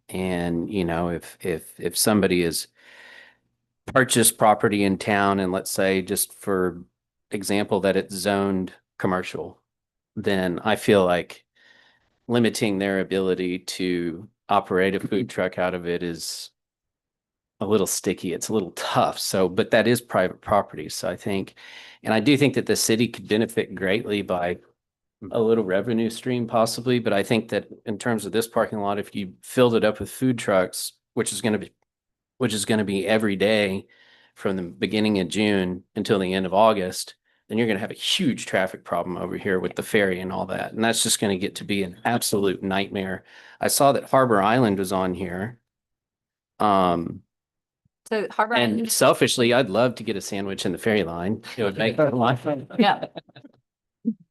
and you know, if somebody is purchased property in town and let's say just for example that it's zoned commercial, then I feel like limiting their ability to operate a food truck out of it is a little sticky. It's a little tough. So, but that is private property. So I think, and I do think that the city could benefit greatly by a little revenue stream possibly. But I think that in terms of this parking lot, if you filled it up with food trucks, which is going to be every day from the beginning of June until the end of August, then you're going to have a huge traffic problem over here with the ferry and all that. And that's just going to get to be an absolute nightmare. I saw that Harbor Island was on here. So Harbor Island, And selfishly, I'd love to get a sandwich in the ferry line. It would make my life. yeah,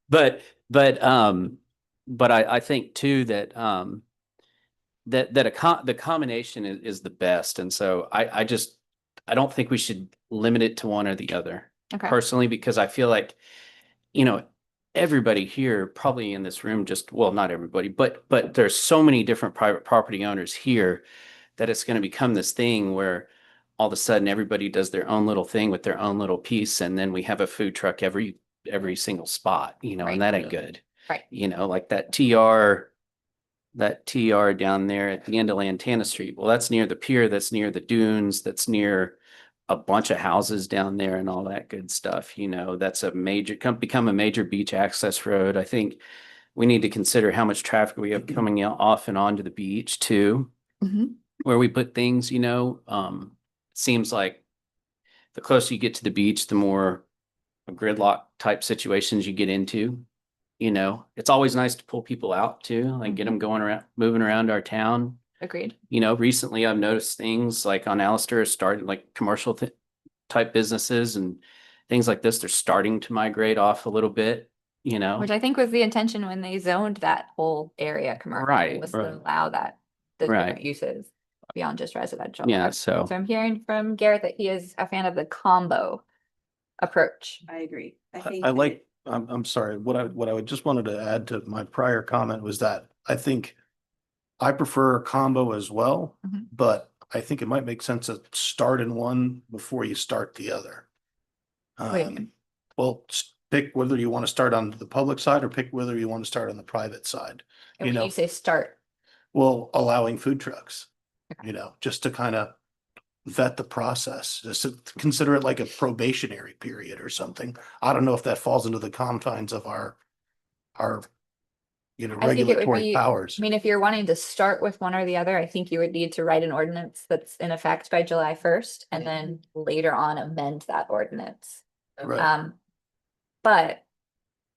But I think too that the combination is the best. And so I don't think we should limit it to one or the other okay, personally, because I feel like, you know, everybody here probably in this room well, not everybody, but there's so many different private property owners here that it's going to become this thing where all of a sudden everybody does their own little thing with their own little piece. And then we have a food truck every single spot, you know, and that ain't good. right, You know, like that TR down there at the end of Lantana Street. Well, that's near the pier, that's near the dunes, that's near a bunch of houses down there and all that good stuff. You know, that's become a major beach access road. I think we need to consider how much traffic we have coming out off and onto the beach too, Mhm. where we put things, you know. Seems like the closer you get to the beach, the more gridlock type situations you get into. You know, it's always nice to pull people out too, like get them going around, moving around our town. agreed. You know, recently I've noticed things like on Alistair starting like commercial type businesses and things like this. They're starting to migrate off a little bit, you know. Which I think was the intention when they zoned that whole area commercial. Right, Was to right. allow that, the Right. different uses beyond just residential. Yeah, Okay, so I'm hearing from Garrett that he is a fan of the combo approach. I agree. I think. I that like, I'm sorry, what I would just wanted to add to my prior comment was that I think I prefer a combo as well, Mhm. but I think it might make sense to start in one before you start the other. What do you mean? Well, pick whether you want to start on the public side or pick whether you want to start on the private side. And when know, you say start, well, allowing food trucks. you know, just to kind of vet the process, just to consider it like a probationary period or something. I don't know if that falls into the confines of our, you know, I think it would regulatory be, powers. I mean, if you're wanting to start with one or the other, I think you would need to write an ordinance that's in effect by July 1st and then later on amend that ordinance. Right. But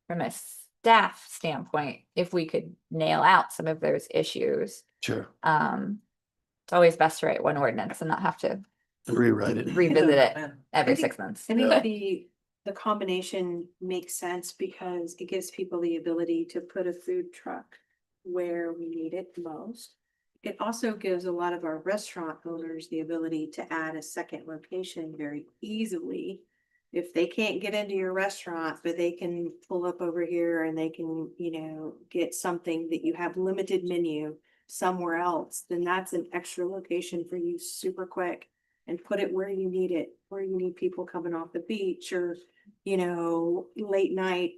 from a staff standpoint, if we could nail out some of those issues, Sure. it's always best to write one ordinance and not have to Rewrite it. revisit it Yeah. every I think- 6 months. I think the combination makes sense because it gives people the ability to put a food truck where we need it most. It also gives a lot of our restaurant owners the ability to add a second location very easily. If they can't get into your restaurant, but they can pull up over here and they can, you know, get something that you have limited menu somewhere else, then that's an extra location for you super quick. And put it where you need it, where you need people coming off the beach or, you know, late night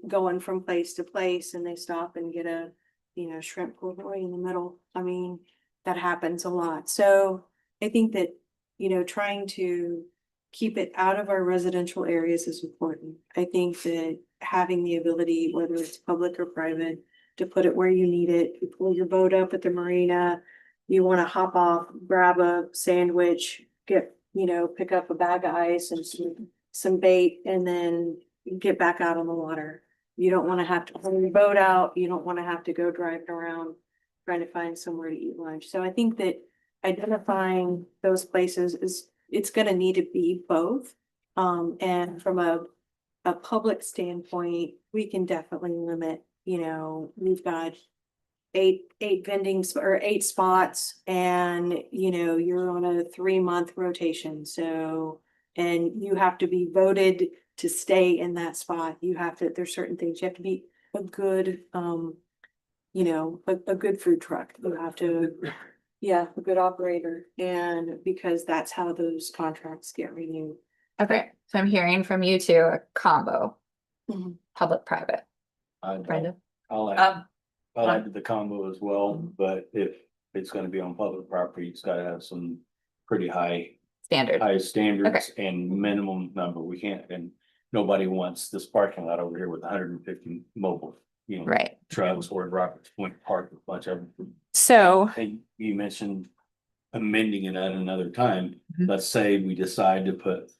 going from place to place and they stop and get a, you know, shrimp pulled right in the middle. I mean, that happens a lot. So I think that, you know, trying to keep it out of our residential areas is important. I think that having the ability, whether it's public or private, to put it where you need it, you pull your boat up at the marina, you want to hop off, grab a sandwich, get, you know, pick up a bag of ice and some bait and then get back out on the water. You don't want to have to pull your boat out. You don't want to have to go driving around trying to find somewhere to eat lunch. So I think that identifying those places is, it's going to need to be both. And from a public standpoint, we can definitely limit, you know, we've got eight vendings or 8 spots and, you know, you're on a 3-month rotation. So, and you have to be voted to stay in that spot. You have to, there's certain things, you have to be a good, you know, a good food truck. You have to, yeah, a good operator. And because that's how those contracts get renewed. Okay, so I'm hearing from you two a combo, Mhm. public-private. Brenda? I'll add to the combo as well, but if it's gonna be on public property, it's gotta have some pretty high Standard. standards and minimum number. We can't, and nobody wants this parking lot over here with 150 mobile, you know. Right. Trucks or Roberts Point Park, a bunch of them. So, And you mentioned amending it at another time. Mhm. Let's say we decide to put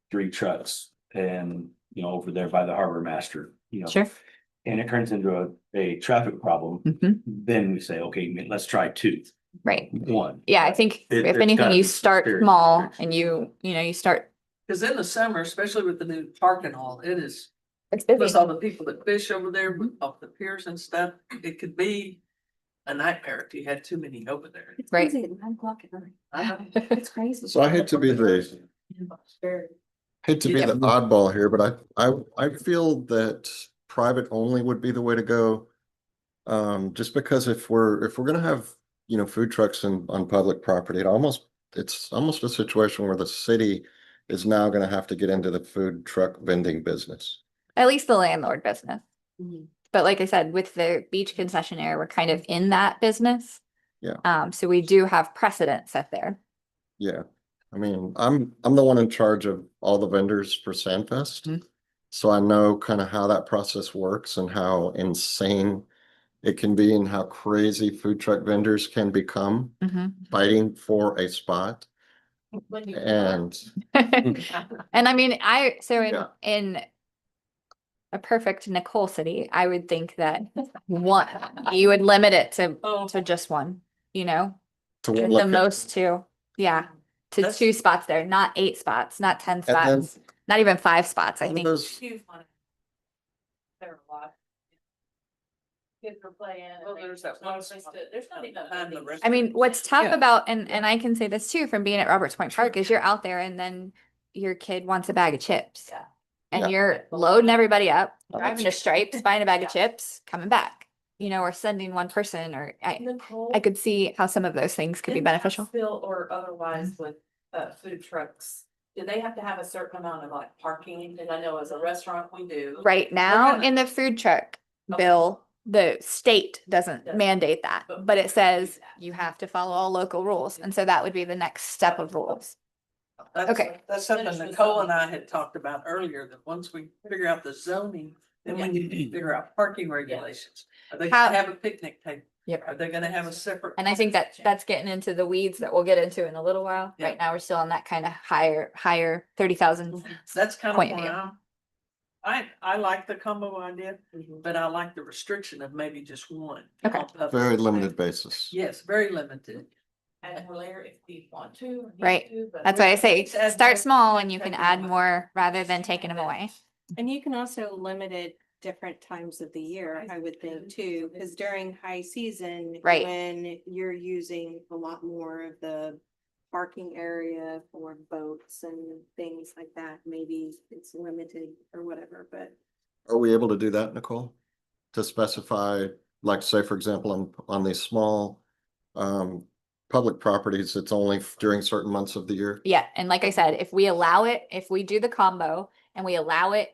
3 trucks and, you know, over there by the harbor master, you know. sure. And it turns into a traffic problem, Mhm. then we say, okay, let's try 2, Right. 1. Yeah, I think It- if it's anything, gotta you be start serious. small and you know, you start, Cause in the summer, especially with the new parking hall, it is, it's plus busy. all the people that fish over there off the piers and stuff, it could be a nightmare if you had too many over there. It's Right. crazy at 9 o'clock at night. I It's crazy. So I hate to be the Yep. oddball here, but I feel that private only would be the way to go. Just because if we're gonna have, you know, food trucks on public property, it's almost a situation where the city is now gonna have to get into the food truck vending business. At least the landlord business. Mhm. But like I said, with the beach concessionaire, we're kind of in that business. Yeah. So we do have precedent set there. Yeah, I mean, I'm the one in charge of all the vendors for Sandfest. Mhm. So I know kind of how that process works and how insane it can be and how crazy food truck vendors can become fighting for a spot. And And I mean, so Yeah. in a perfect Nicole city, I would think that one, you would limit it to just one, you know? to At one the location. most 2, yeah, to That's- 2 spots there, not 8 spots, not 10 And then- spots, not even 5 spots, I And think. those- There are a lot. Kids are playing. and Well, they there's that just one noticed it. There's not even. behind the vending rest- I mean, what's tough Yeah. about, and I can say this too, from being at Roberts Point Park, is you're out there and then your kid wants a bag of chips. Yeah. And Yeah. you're loading everybody up, Oh, driving to Stripes, buying a bag of Yeah. chips, coming back, you know, or sending one person, or I Nicole, could see how some of those things could be in beneficial. Nashville or otherwise with food trucks, do they have to have a certain amount of parking? And I know as a restaurant, we do. Right now, gonna- in the food truck Okay. bill, the state doesn't mandate that, but it says you have to follow all local rules. And so that would be the next step of rules. Okay. That's something Nicole and I had talked about earlier, that once we figure out the zoning, then we need to figure out parking regulations. Are they How- gonna have a picnic table? Yep. Are they gonna have a separate? And I think that that's getting into the weeds that we'll get into in a little while. Yeah. Right now, we're still on that kind of higher 30,000. That's kind of point of where view. I like the combo idea, but I like the restriction of maybe just one. Okay. on public. Very limited basis. Yes, very limited. And layer if we want to. or need Right. to, but- That's why I say, Just add start more- small and you can add more rather than taking them away. And you can also limit it different times of the year, I would think too, because during high season. Right. When you're using a lot more of the parking area for boats and things like that, maybe it's limited or whatever, but. Are we able to do that, Nicole? To specify, like, say, for example, on these small public properties, it's only during certain months of the year? Yeah, and like I said, if we allow it, if we do the combo and we allow it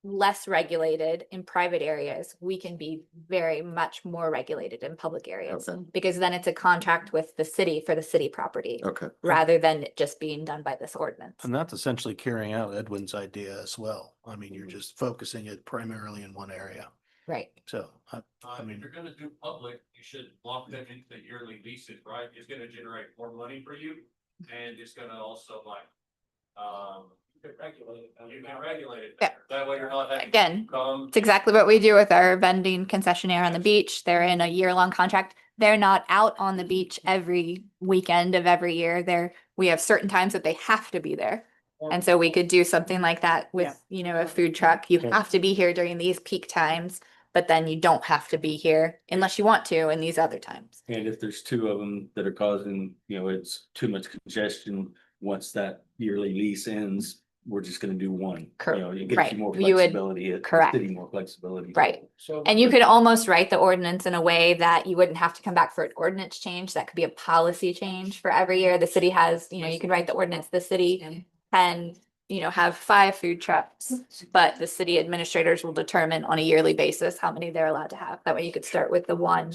less regulated in private areas, we can be very much more regulated in public areas. Okay. Because then it's a contract with the city for the city property, Okay. rather than it just being done by this ordinance. And that's essentially carrying out Edwin's idea as well. I mean, you're just focusing it primarily in one area. Right. So, I If mean, you're gonna do public, you should lock them into yearly leases, right? It's gonna generate more money for you. And it's gonna also like, you can regulate it. Yeah. better. That way you're not having. Again, to come. it's exactly what we do with our vending concessionaire on the beach. They're in a year-long contract. They're not out on the beach every weekend of every year. We have certain times that they have to be there. And so we could do something like that with, a food truck. You have to be here during these peak times, but then you don't have to be here unless you want to in these other times. And if there's two of them that are causing, it's too much congestion, once that yearly lease ends, we're just gonna do one. It gives Right. you more You would- flexibility. It- correct. City more flexibility. Right. So. And you could almost write the ordinance in a way that you wouldn't have to come back for an ordinance change. That could be a policy change for every year. The city has, you can write the ordinance, the city can, have 5 food trucks, but the city administrators will determine on a yearly basis how many they're allowed to have. That way you could start with the one.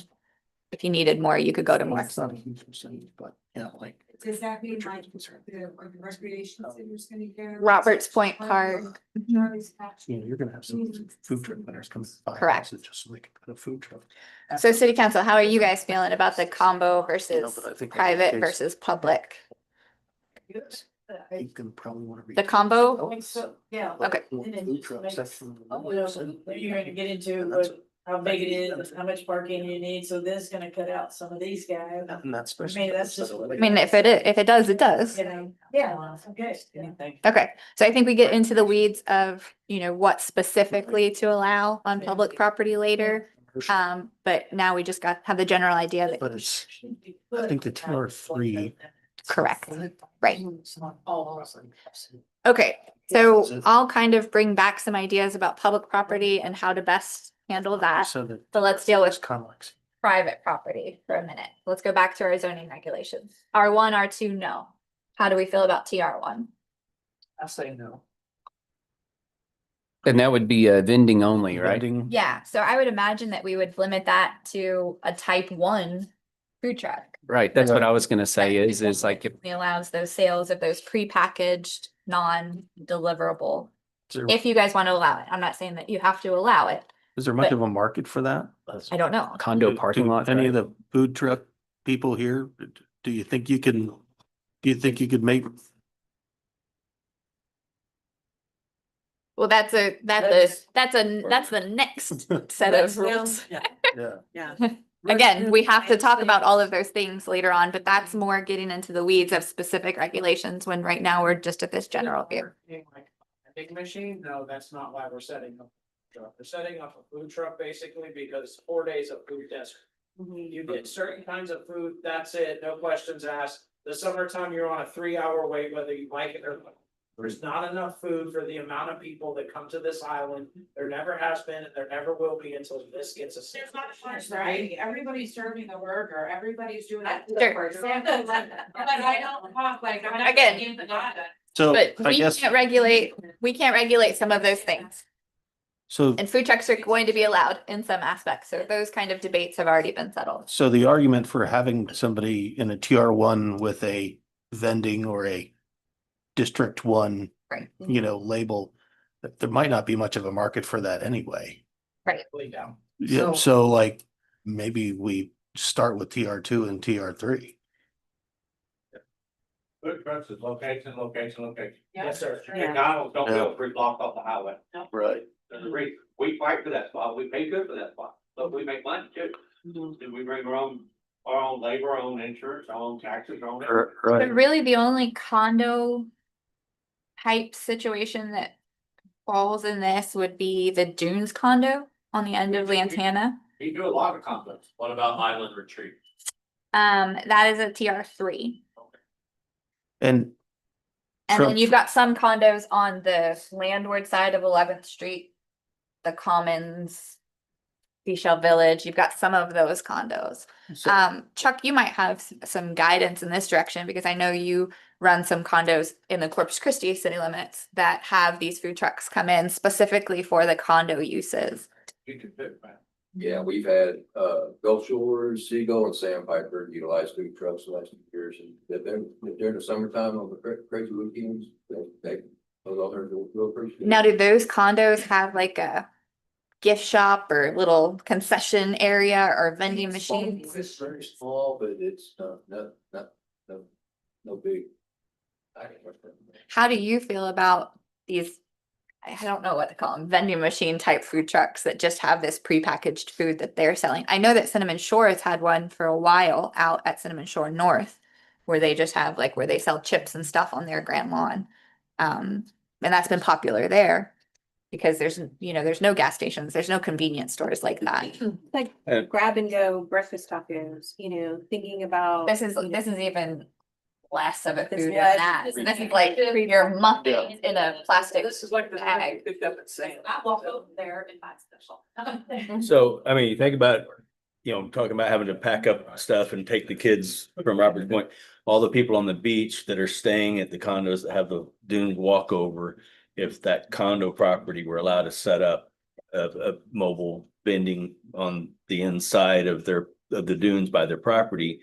If you needed more, you could go to more. it's not a huge percentage, but like. Does that mean like the recreation center's gonna go? Roberts Point Park. Charlie's Patch. You're gonna have some food truck vendors coming. to buy Correct. houses just so they can put a food truck. So city council, how are you guys feeling about the combo versus but I think that's the private case. versus public? Yes. You can probably wanna be. The combo? Yeah. Okay. Food trucks, that's. You're gonna get into That's- how big it is, how much parking you need, so this is gonna cut out some of these guys. And that's. I mean, that's just- I mean, if it does, it does. Yeah, okay. Okay, so I think we get into the weeds of, what specifically to allow on public property later. But now we just have the general idea that, But I think the two are free. correct, right? Okay, so I'll kind of bring back some ideas about public property and how to best handle that. So that. So let's deal with It's kind of like. private property for a minute. Let's go back to our zoning regulations. R1, R2, no. How do we feel about TR1? I say no. And that would be vending only, right? Vending. Yeah, so I would imagine that we would limit that to a type 1 food truck. Right, that's what I was gonna say is like, if It allows those sales of those prepackaged, non-deliverable. Is there- If you guys want to allow it, I'm not saying that you have to allow it. Is there much but- of a market for that? I don't know. condo Do- parking do lot. Any of the food truck people here, do you think you could make? Well, that's the next set of rules. Yeah. Yeah. Again, we have to talk about all of those things later on, but that's more getting into the weeds of specific regulations when right now we're just at this general view. Like a big machine, no, that's not why we're setting up. a truck. We're setting up a food truck basically because 4 days of food desert. You get certain kinds of food, that's it, no questions asked. The summertime, you're on a 3-hour wait, whether you like it or not. There's not enough food for the amount of people that come to this island. There never has been, and there never will be until this gets a. There's not much, right? Everybody's serving a burger, everybody's doing that. Sure. But I don't talk like, I'm not. Again. getting the data. So But I guess, we can't regulate some of those things. So, And food trucks are going to be allowed in some aspects. So those kind of debates have already been settled. so the argument for having somebody in a TR1 with a vending or a District 1, Right. label, that there might not be much of a market for that anyway. Right. Yeah, So- so like maybe we start with TR2 and TR3. Food trucks is location, location, location. Yes, sir. McDonald's don't Yeah. build three blocks off the highway. Right. There's a reason. We fight for that spot. We pay good for that spot, but we make money too. And we bring our own labor, our own insurance, our own taxes, our own. Right. But really the only condo type situation that falls in this would be the Dunes condo on the end of Lantana. We do a lot of conflicts. What about Island Retreat? That is a TR3. And And From- then you've got some condos on the landward side of 11th Street, the Commons, Seashell Village. You've got some of those condos. Chuck, you might have some guidance in this direction because I know you run some condos in the Corpus Christi city limits that have these food trucks come in specifically for the condo uses. You can fit, man. Yeah, we've had, Gulf Shores, Seagull and Sandpiper utilize food trucks the last few years, and during the summertime on the crazy weekends, those others will appreciate. Now, do those condos have like a gift shop or little concession area or vending machines? It's very small, but it's no big. How do you feel about these? I don't know what to call them, vending machine type food trucks that just have this prepackaged food that they're selling. I know that Cinnamon Shore has had one for a while out at Cinnamon Shore North, where they just have like where they sell chips and stuff on their grand lawn. And that's been popular there because there's no gas stations, there's no convenience stores like that. Like And- grab and go breakfast tacos, thinking about. This is even less of a This food than was- that. This is like your muffins in a plastic This is like the bag. picked up at Sam. I walk over there and buy special. So, I mean, you think about, talking about having to pack up stuff and take the kids from Robert's Point. All the people on the beach that are staying at the condos that have the dunes walkover. If that condo property were allowed to set up a mobile vending on the inside of the dunes by their property.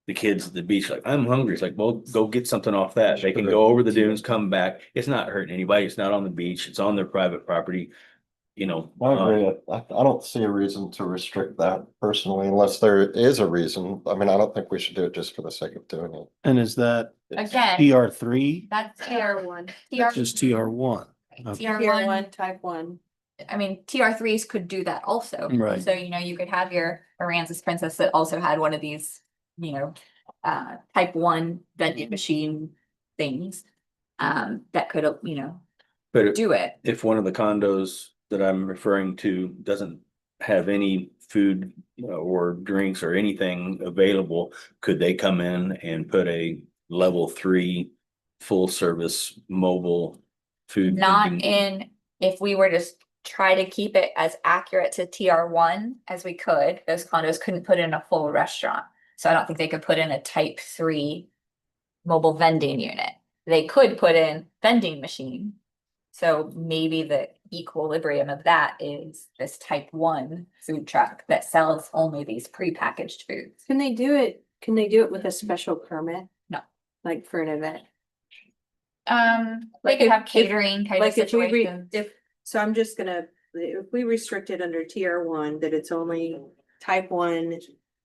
The kids at the beach, like, I'm hungry. It's like, well, go get something off that. They can go over the dunes, come back. It's not hurting anybody. It's not on the beach. It's on their private property. I agree. I don't see a reason to restrict that personally, unless there is a reason. I mean, I don't think we should do it just for the sake of doing it. And is that Again, TR3? that's TR1. Just TR1. Okay. TR1. Type 1. I mean, TR3s could do that also. Right. So, you could have your Aransas Princess that also had one of these, type 1 vending machine things. That could, But do it. if one of the condos that I'm referring to doesn't have any food or drinks or anything available, could they come in and put a level 3 full service mobile food? Not vending? in, if we were to try to keep it as accurate to TR1 as we could, those condos couldn't put in a full restaurant. So I don't think they could put in a type 3 mobile vending unit. They could put in vending machine. So maybe the equilibrium of that is this type 1 food truck that sells only these prepackaged foods. Can they do it with a special permit? No. Like for an event? They Like could if- have catering kind of Like if we situations. so I'm just gonna, if we restrict it under TR1, that it's only type 1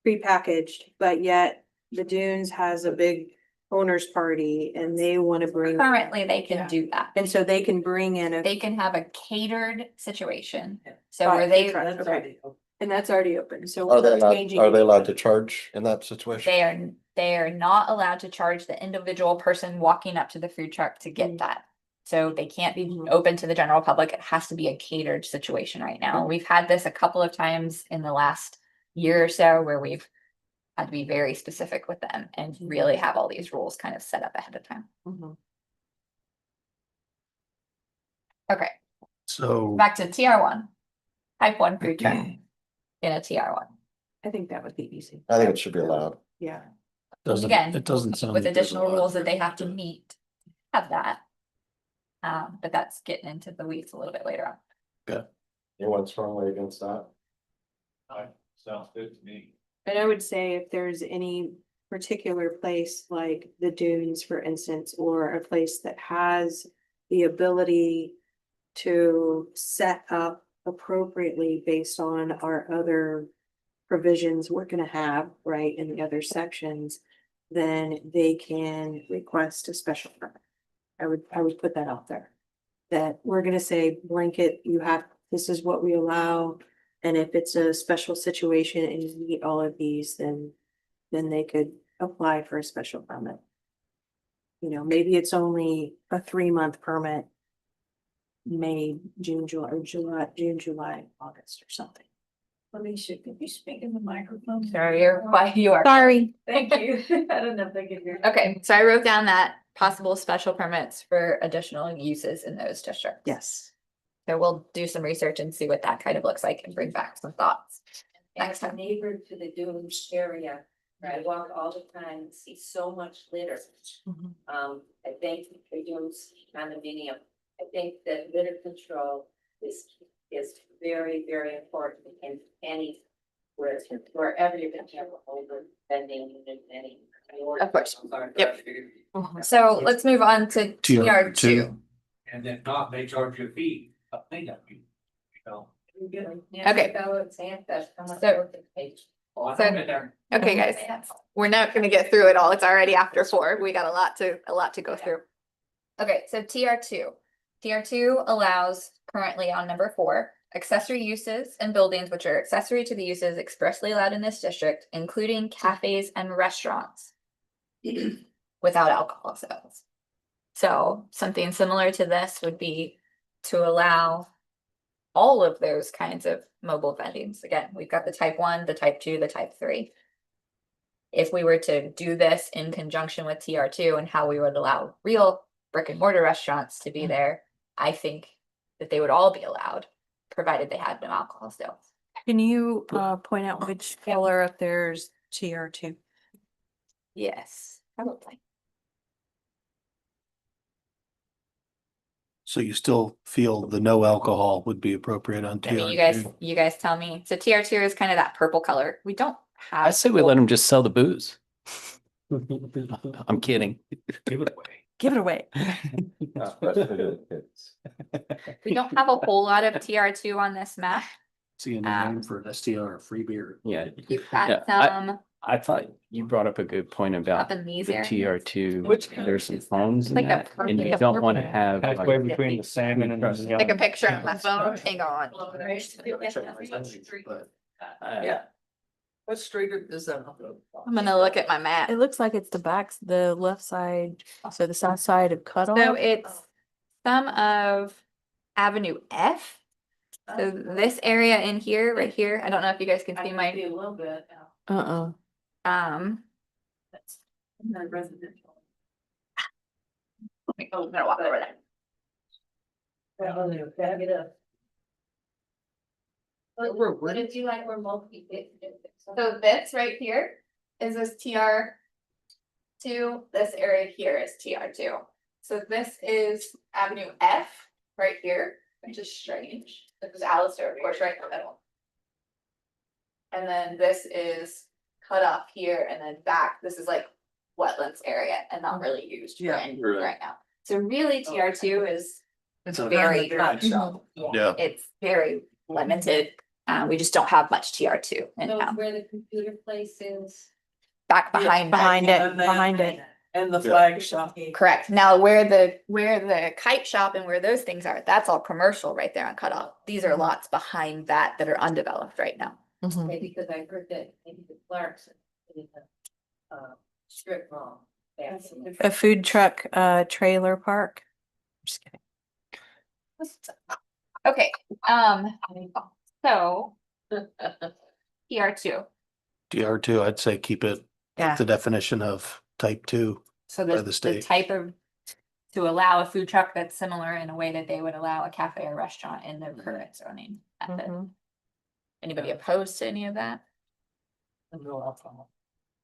prepackaged, but yet the Dunes has a big owners party and they want to bring. Currently, they can do that. And so they can bring in They can have a catered situation. So Right, where they, okay. And that's already open, so. Are we're they not allowed, changing are they it. allowed to charge in that situation? they are not allowed to charge the individual person walking up to the food truck to get that. So they can't be open to the general public. It has to be a catered situation right now. We've had this a couple of times in the last year or so where we've had to be very specific with them and really have all these rules kind of set up ahead of time. Mhm. Okay, So back to TR1. Type 1 food truck in a TR1. I think that would be easy. I think it should be allowed. Yeah. Again, it doesn't sound. with like there's a additional lot. rules that they have to meet, have that. But that's getting into the weeds a little bit later on. Anyone strongly against that? Sounds good to me. And I would say if there's any particular place like the dunes, for instance, or a place that has the ability to set up appropriately based on our other provisions we're gonna have, right, in the other sections, then they can request a special permit. I would put that out there. That we're gonna say blanket, you have, this is what we allow. And if it's a special situation and you meet all of these, then they could apply for a special permit. You know, maybe it's only a 3-month permit. May, June, July, or June, July, August or something. Alicia, could you speak in the microphone? Sorry, you're quiet, you are. Sorry. Thank you. I don't know if they could hear. Okay, so I wrote down that possible special permits for additional uses in those districts. Yes. So we'll do some research and see what that kind of looks like and bring back some thoughts. Next As a time. neighbor to the dunes area, I walk all the time and see so much litter. I think the dunes condominium, I think that litter control is very, very important in any, wherever you're gonna have a over vending unit, any. Of course. Yep. So let's move on to TR two. And then not, they charge you a fee, a cleanup fee. You know? Okay. So- Oh, I've So- been there. Okay, guys, we're not gonna get through it all. It's already after 4. We got a lot to go through. Okay, so TR two. TR two allows currently on number 4, accessory uses and buildings which are accessory to the uses expressly allowed in this district, including cafes and restaurants. Without alcohol sales. So something similar to this would be to allow all of those kinds of mobile vendings. Again, we've got the type 1, the type 2, the type 3. If we were to do this in conjunction with TR2 and how we would allow real brick and mortar restaurants to be there, I think that they would all be allowed, provided they had no alcohol sales. Can you point out which color up there's TR2? Yes, probably. So you still feel the no alcohol would be appropriate on I mean, TR2? you guys tell me. So TR2 is kind of that purple color. We don't have. I say we let them just sell the booze. I'm kidding. Give it away. Give it away. We don't have a whole lot of TR2 on this map. See a new name for an STR, free beer. Yeah. You've got Yeah, some I thought you brought up a good point about up in these the areas. TR2. Which- There's some phones in Like a that, purple- and like you a don't want to purple- have. Halfway like, between the salmon and the. Take a picture on my phone. Hang on. Yeah. What street is that? I'm gonna look at my map. It looks like it's the left side, so the south side of Cutoff. So it's some of Avenue F. So this area in here, right here, I don't know if you guys can see my, A little bit. Uh-uh. That's not residential. let me go, I'm gonna walk over there. What if you like remote? So this right here is this TR2, this area here is TR2. So this is Avenue F right here, which is strange. This is Alistair, of course, right in the middle. And then this is cut off here and then back. This is like wetlands area and not really used for Yeah. anything Right. right now. So really TR2 is It's very much. Yeah. it's very limited. We just don't have much TR2 in town. Where the computer place is. Back behind that. Behind it, And then- behind it. And the flag shop. Correct. Now where the kite shop and where those things are, that's all commercial right there on Cutoff. These are lots behind that are undeveloped right now. Okay, because I heard that maybe the Clark's in the strip mall. A food truck trailer park. Just kidding. Okay, so TR2. TR2, I'd say keep it Yeah. the definition of type 2. So By the the state. type of, to allow a food truck that's similar in a way that they would allow a cafe or restaurant in their current zoning method. Anybody opposed to any of that? No alcohol.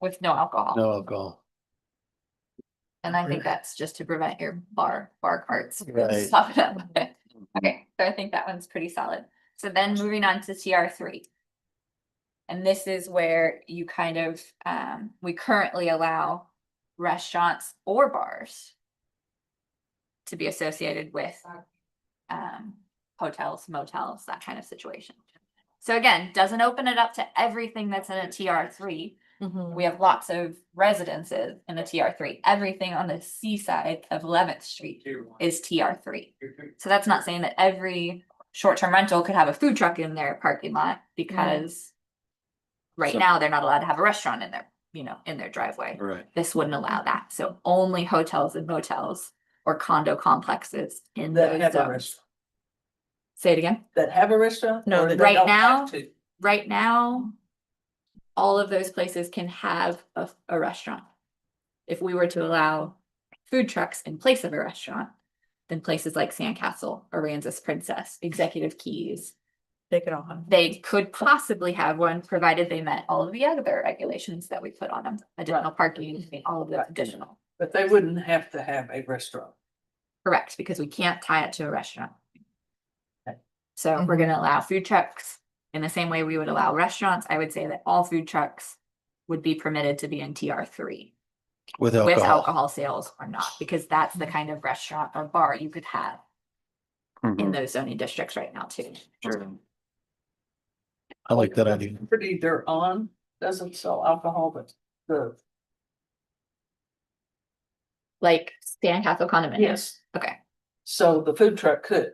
With no alcohol? No alcohol. And I think that's just to prevent your bar carts. from Right. stopping up. Okay, so I think that one's pretty solid. So then moving on to TR3. And this is where you kind of, we currently allow restaurants or bars to be associated with hotels, motels, that kind of situation. So again, doesn't open it up to everything that's in a TR3. We have lots of residences in a TR3. Everything on the seaside of 11th Street is TR3. So that's not saying that every short-term rental could have a food truck in their parking lot, because right now they're not allowed to have a restaurant in their, in their driveway. Right. This wouldn't allow that. So only hotels and motels or condo complexes in That those have a zones. restaurant. Say it again. That have a restaurant? No, or that they right don't now- have to? Right now, all of those places can have a restaurant. If we were to allow food trucks in place of a restaurant, then places like Sandcastle, Aransas Princess, Executive Keys, They could all have. they could possibly have one, provided they met all of the other regulations that we put on them. Additional parking, all of the additional. But they wouldn't have to have a restaurant. Correct, because we can't tie it to a restaurant. Okay. So we're gonna allow food trucks in the same way we would allow restaurants. I would say that all food trucks would be permitted to be in TR3 With with alcohol. alcohol sales or not, because that's the kind of restaurant or bar you could have in Mhm. those zoning districts right now too. I like that idea. Pretty, they're on, doesn't sell alcohol, but the, Like Sandcastle condominium. yes, Okay, so the food truck could.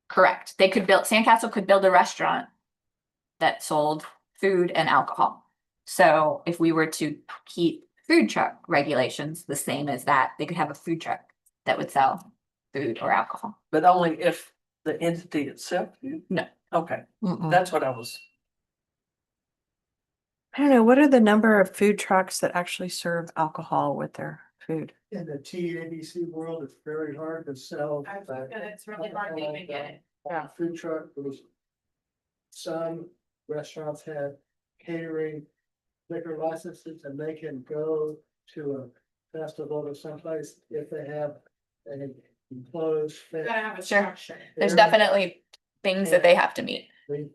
correct. They could build, Sandcastle could build a restaurant that sold food and alcohol. So if we were to keep food truck regulations the same as that, they could have a food truck that would sell food or alcohol. But only if the entity itself. No. Okay, that's what I was. I don't know, what are the number of food trucks that actually serve alcohol with their food? In the TABC world, it's very hard to sell. It's really hard to even get it. Yeah. Food truck, because some restaurants have catering liquor licenses and they can go to a festival or someplace if they have an enclosed. You gotta have a Sure. structure. There's definitely things that they have to meet. Again.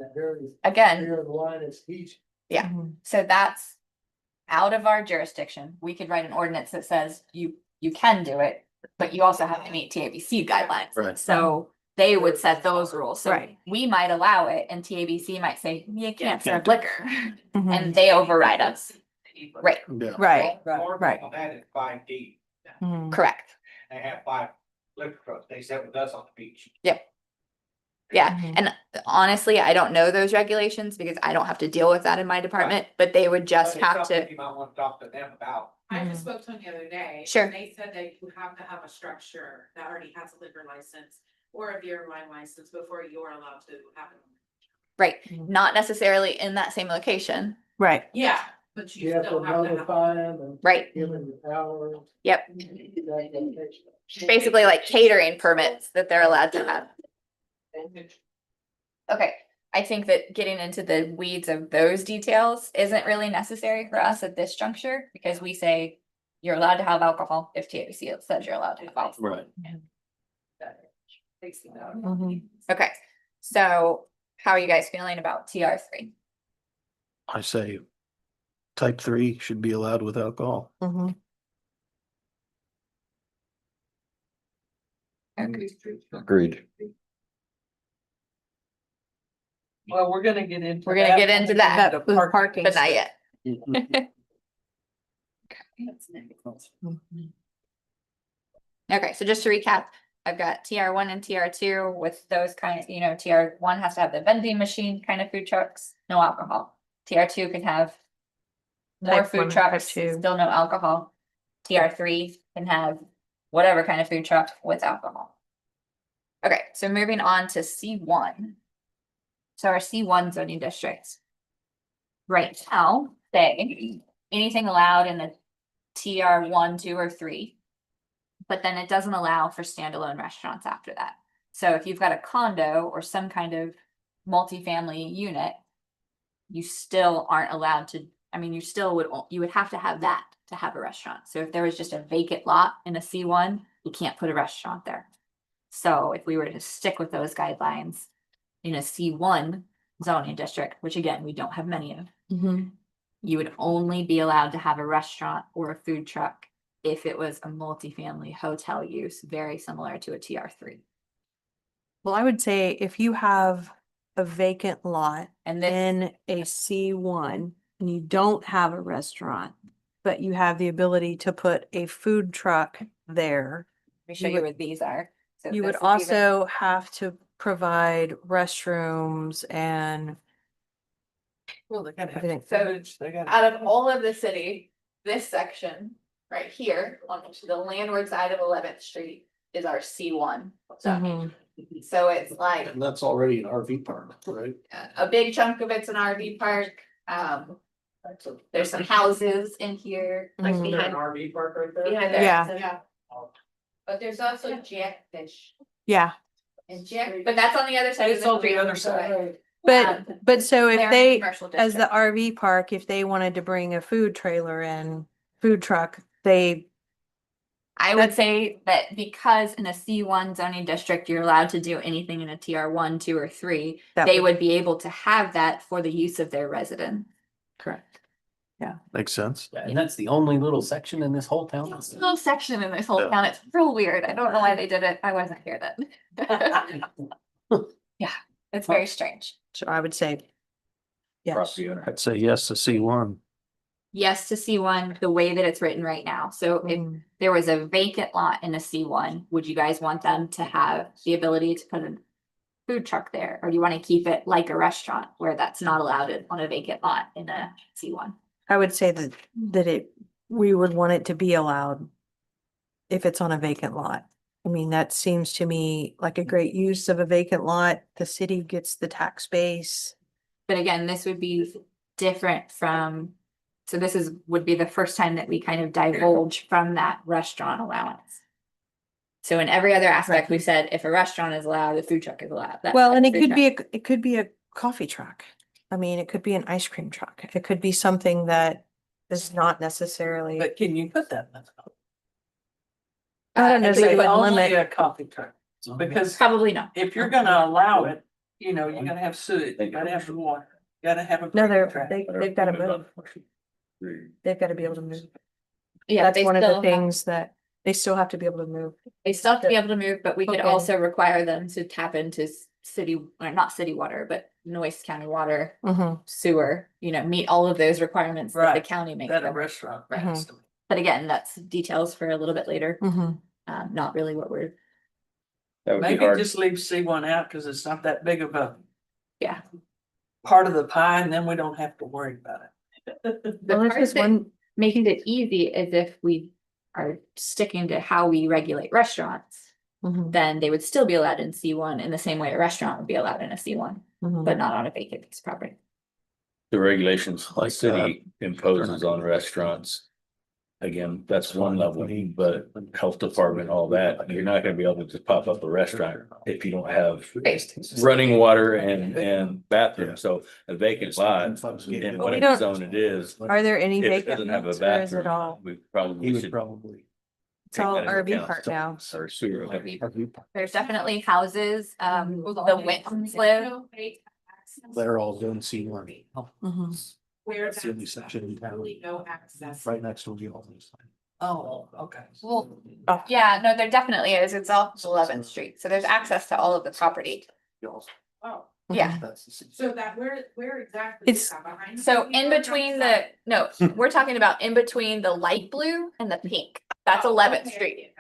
Again, The line is each. yeah, so that's out of our jurisdiction. We could write an ordinance that says you can do it, but you also have to meet TABC guidelines. Right. So they would set those rules. So Right. we might allow it and TABC might say, you can't serve Can't do it." liquor, Mhm. and they override us. Right, Yeah. Right, More right. people had it 5 deep. Mhm. correct. They have 5 liquor trucks. They sat with us on the beach. Yeah, Mhm. and honestly, I don't know those regulations because I don't have to deal with that in my department, but they would just But it's have something to, You might want to talk to them about. I just spoke to them the other day. Sure. and They said that you have to have a structure that already has a liquor license or a beer and wine license before you're allowed to have it. right, Mhm. not necessarily in that same location, Right. Yeah, but You you have to still have to have. notify them and right? give them the hours. Yep, that location. basically like catering permits that they're allowed to have. Okay, I think that getting into the weeds of those details isn't really necessary for us at this juncture, because we say you're allowed to have alcohol if TABC says you're allowed to have alcohol. Right. Mhm. Okay, so how are you guys feeling about TR3? I say type 3 should be allowed with alcohol. Mhm. Agreed. Well, we're gonna get into. We're gonna get into that, The parking. but not yet. Okay, so just to recap, I've got TR1 and TR2 with those kind of, TR1 has to have the vending machine kind of food trucks, no alcohol. TR2 can have more Type 1 food and type trucks, 2. still no alcohol. TR3 can have whatever kind of food truck with alcohol. Okay, so moving on to C1. So our C1 zoning districts. Right now, say anything allowed in the TR1, 2, or 3. But then it doesn't allow for standalone restaurants after that. So if you've got a condo or some kind of multifamily unit, you still aren't allowed to, you would have to have that to have a restaurant. So if there was just a vacant lot in a C1, you can't put a restaurant there. So if we were to stick with those guidelines in a C1 zoning district, which again, we don't have many of, Mhm. you would only be allowed to have a restaurant or a food truck if it was a multifamily hotel use, very similar to a TR3. Well, I would say if you have a vacant lot And this, in a C1 and you don't have a restaurant, but you have the ability to put a food truck there, let me show you you would- what these are. So you would this is even- also have to provide restrooms and Well, they gotta have. everything. footage, they gotta- Out of all of the city, this section right here on the landward side of 11th Street is our C1 zoning. So it's like And that's already an RV park, right? a big chunk of it's an RV park. There's some houses in here, like Mhm. Is there behind, an RV park right there? behind there. Yeah. So- Yeah. But there's also Jackfish Yeah, And Jack, but that's on the other side of It's the on the street. other side. but so if They're in they, commercial as the district. RV park, if they wanted to bring a food trailer in, food truck, they, I would say that because in a C1 zoning district, you're allowed to do anything in a TR1, 2, or 3, That they would- would be able to have that for the use of their resident. correct. Makes sense. Yeah, and that's the only little section in this whole town. It's a little section in this whole Yeah. town. It's real weird. I don't know why they did it. I wasn't here then. Yeah, it's very strange. So I would say, yes. Property owner. I'd say yes to C1. Yes to C1, the way that it's written right now. So if Mhm. there was a vacant lot in a C1, would you guys want them to have the ability to put a food truck there? Or do you want to keep it like a restaurant where that's not allowed on a vacant lot in a C1? I would say that we would want it to be allowed if it's on a vacant lot. I mean, that seems to me like a great use of a vacant lot. The city gets the tax base. But again, this would be different from, so this would be the first time that we kind of divulge from that restaurant allowance. So in every other aspect, we said if a restaurant is allowed, a food truck is allowed. That's Well, like and a it food could truck. be, it could be a coffee truck. I mean, it could be an ice cream truck. It could be something that is not necessarily. But can you put that? I don't know, I so think you would Only limit, a coffee truck, because Probably not. if you're gonna allow it, you know, you gotta have sewage, you gotta have the water, you gotta have a. no, track. they've got to move. They've got to be able to move. Yeah, That's they one of the still have- things that they still have to be able to move. They still have to be able to move, but we could Okay. also require them to tap into city, or not city water, but Noise County water, Mhm. sewer, meet all of those requirements that the Right, county makes. That a them. restaurant. Right. has to- But again, that's details for a little bit later. Mhm. Not really what we're, That would be Maybe hard. just leave C1 out, cause it's not that big of a yeah. part of the pie, and then we don't have to worry about it. The Well, it's part just that one, making it easy is if we are sticking to how we regulate restaurants, Mhm. then they would still be allowed in C1 in the same way a restaurant would be allowed in a C1, Mhm. but not on a vacant piece of property. The regulations the Like, city imposes on restaurants. Again, that's one level, but health department, all that, you're not gonna be able to just pop up a restaurant if you don't have running water and bathroom, so a vacant lot, in But we whatever don't- zone it is. Are there any If it vacant doesn't have a lots or is it bathroom, all? we He probably would should. probably. It's all take that into RV account. park now. Or sewer. RV park. There's definitely houses, the Wintons live. They're all zone C1. Mhm. Where That's the only section in town. really no access. Right next to the office. Oh, okay. Well, yeah, no, there definitely is. It's off 11th Street, so there's access to all of the property. Oh, Yeah. so that where exactly? It's- is that behind? So in between no, we're talking about in between the light blue and the pink. That's 11th Street.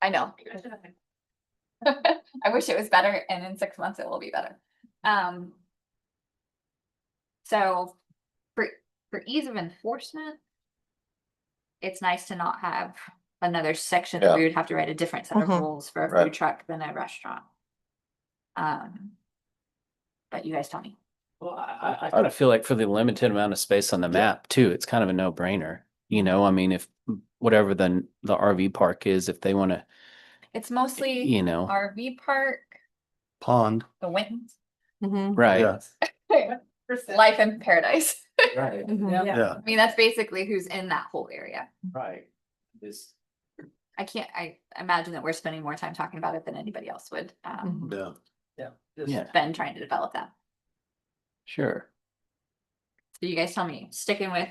I know. I wish it was better, and in 6 months it will be better. So for ease of enforcement, it's nice to not have another section that we would have to write a different set of Mhm. rules for a Right. food truck than a restaurant. But you guys tell me. Well, I kind of feel like for the limited amount of space on the map too, it's kind of a no-brainer. I mean, if whatever the RV park is, if they want to, It's mostly RV park, Pond. the Wintons, Mhm. right? Yeah. life in paradise. Right. Mhm. Yeah. I mean, that's basically who's in that whole area. Right. This, I imagine that we're spending more time talking about it than anybody else would, Yeah. Yeah, than trying to develop that. sure. So you guys tell me, sticking with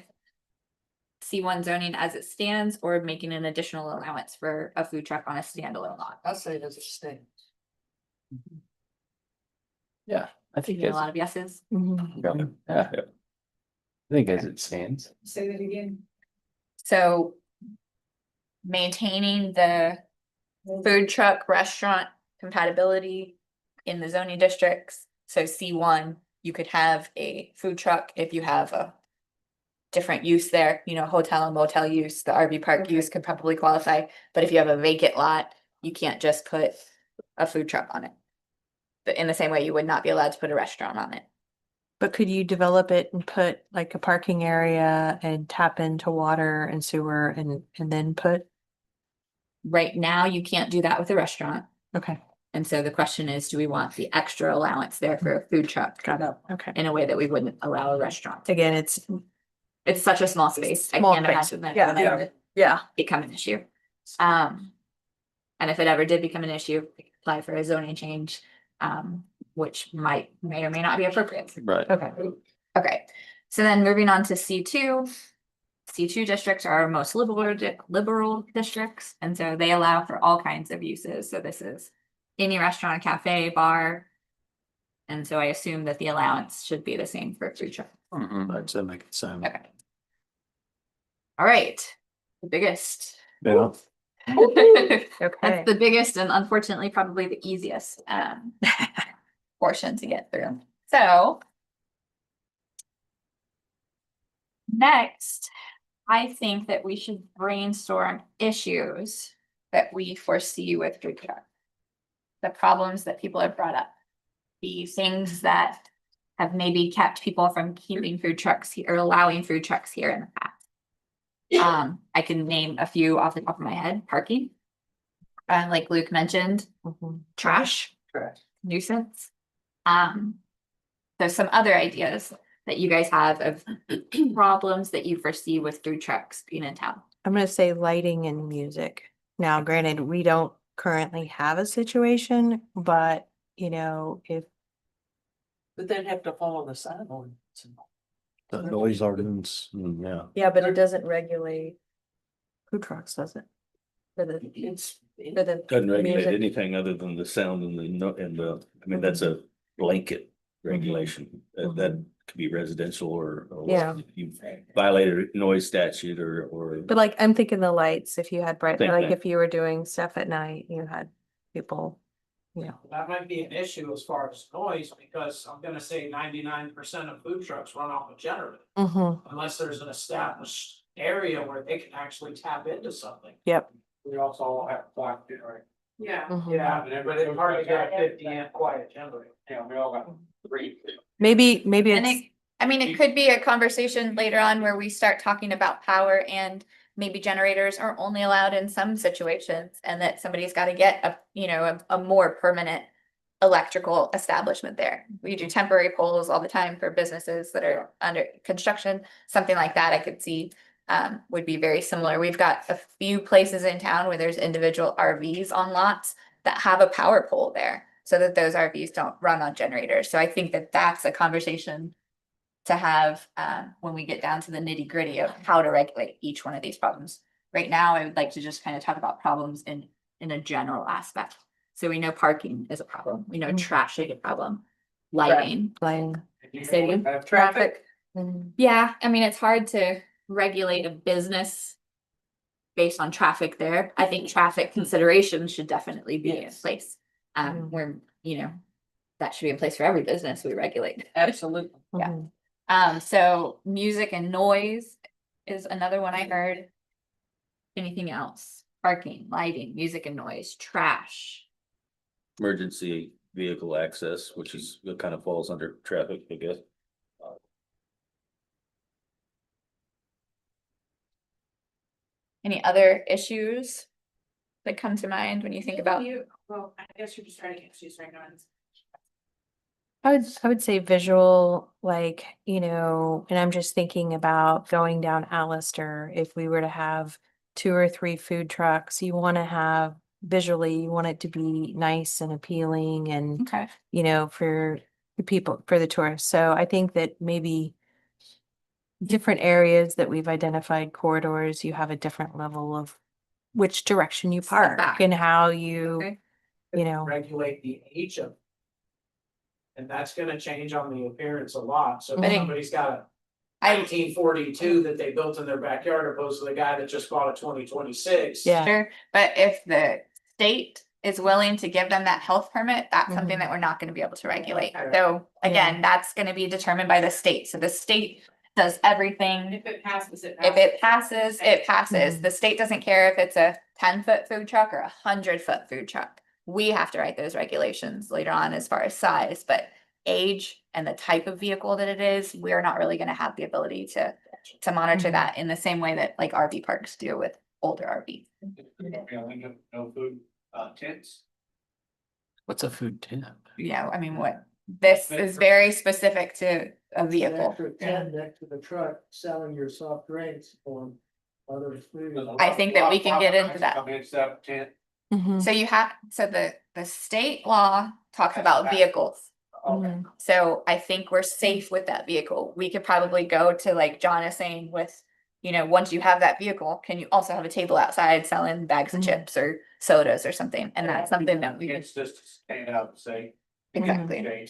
C1 zoning as it stands or making an additional allowance for a food truck on a standalone lot? I say it as a state. Yeah, I think Getting a as, lot of yeses. yeah. I think as it stands. Say that again. So maintaining the food truck restaurant compatibility in the zoning districts. So C1, you could have a food truck if you have a different use there, you know, hotel and motel use, the RV park use could probably qualify. But if you have a vacant lot, you can't just put a food truck on it. But in the same way, you would not be allowed to put a restaurant on it. But could you develop it and put like a parking area and tap into water and sewer and then put? Right now, you can't do that with a restaurant. Okay, And so the question is, do we want the extra allowance there for a food truck? got it. Okay. In a way that we wouldn't allow a restaurant. Again, it's It's such a small space. I Small can't space. imagine that. Yeah. That would yeah. become an issue. And if it ever did become an issue, we could apply for a zoning change, which may or may not be appropriate. Right. Okay. Okay, so then moving on to C2. C2 districts are our most liberal districts, and so they allow for all kinds of uses. So this is any restaurant, cafe, bar. And so I assume that the allowance should be the same for food truck. That makes sense. Okay. All right, the biggest. Yeah. That's the biggest and unfortunately probably the easiest portion to get through. So next, I think that we should brainstorm issues that we foresee with food truck. The problems that people have brought up. The things that have maybe kept people from keeping food trucks here or allowing food trucks here in the past. I can name a few off the top of my head. Parking. Like Luke mentioned, trash, nuisance. There's some other ideas that you guys have of problems that you foresee with food trucks being in town. I'm gonna say lighting and music. Now, granted, we don't currently have a situation, but you know, if But they'd have to follow the sign ordinance. The noise ordinance, yeah. yeah, but it doesn't regulate food trucks, does it? For the It's. for the Doesn't regulate music. anything other than the sound and I mean, that's a blanket regulation. That could be residential or Yeah. if you violated a noise statute or. But like, I'm thinking the lights, if you had bright, Same like thing. if you were doing stuff at night, you had people, you know. That might be an issue as far as noise, because I'm gonna say 99% of food trucks run off a generator. Unless there's an established area where they can actually tap into something. Yep. We also have quiet generator. Yeah. Yeah, but it's hard to get a 50 amp quiet generator. Yeah, we all got 3. Maybe And it's, it could be a conversation later on where we start talking about power and maybe generators are only allowed in some situations and that somebody's got to get a more permanent electrical establishment there. We do temporary poles all the time for businesses that are under construction, something like that I could see would be very similar. We've got a few places in town where there's individual RVs on lots that have a power pole there so that those RVs don't run on generators. So I think that that's a conversation to have when we get down to the nitty gritty of how to regulate each one of these problems. Right now, I would like to just kind of talk about problems in a general aspect. So we know parking is a problem. We know trash is a problem. Lighting. Stadium. Traffic. Yeah, I mean, it's hard to regulate a business based on traffic there. I think traffic considerations should definitely be in place. Where, that should be in place for every business we regulate. Absolutely. Yeah. So music and noise is another one I heard. Anything else? Parking, lighting, music and noise, trash. Emergency vehicle access, which is, it kind of falls under traffic, I guess. Any other issues that come to mind when you think about? Well, I guess you're just trying to get issues right now. I would say visual, like, and I'm just thinking about going down Allister, if we were to have 2 or 3 food trucks. You want to have visually, you want it to be nice and appealing and, Okay. you know, for the people, for the tourists. So I think that maybe different areas that we've identified corridors, you have a different level of which direction you park Setback. and how you, Okay. you know. Regulate the age of. And that's gonna change on the appearance a lot, so But if it- somebody's got a I 1942 that they built in their backyard opposed to the guy that just bought a 2026. Yeah. Sure, but if the state is willing to give them that health permit, that's something Mhm. that we're not gonna be able to regulate. Okay. So again, that's gonna be determined by the state. So the state does everything. If it passes, it If it passes, it passes. Mhm. The state doesn't care if it's a 10-foot food truck or a 100-foot food truck. We have to write those regulations later on as far as size, but age and the type of vehicle that it is, we're not really gonna have the ability to monitor Mhm. that in the same way that like RV parks do with older RVs. No food, tents. What's a food tent? Yeah, I mean, what, this is very specific to a vehicle. Extra tent next to the truck selling your soft drinks or other food. I think that we can get into that. Come in, set up tent. Mhm. So you have, so the state law talks about vehicles. Okay. So I think we're safe with that vehicle. We could probably go to like John is saying with, you know, once you have that vehicle, can you also have a table outside selling bags of Mhm. chips or sodas or something? And that's something that we could. It's just to stand out and say. Exactly. Okay.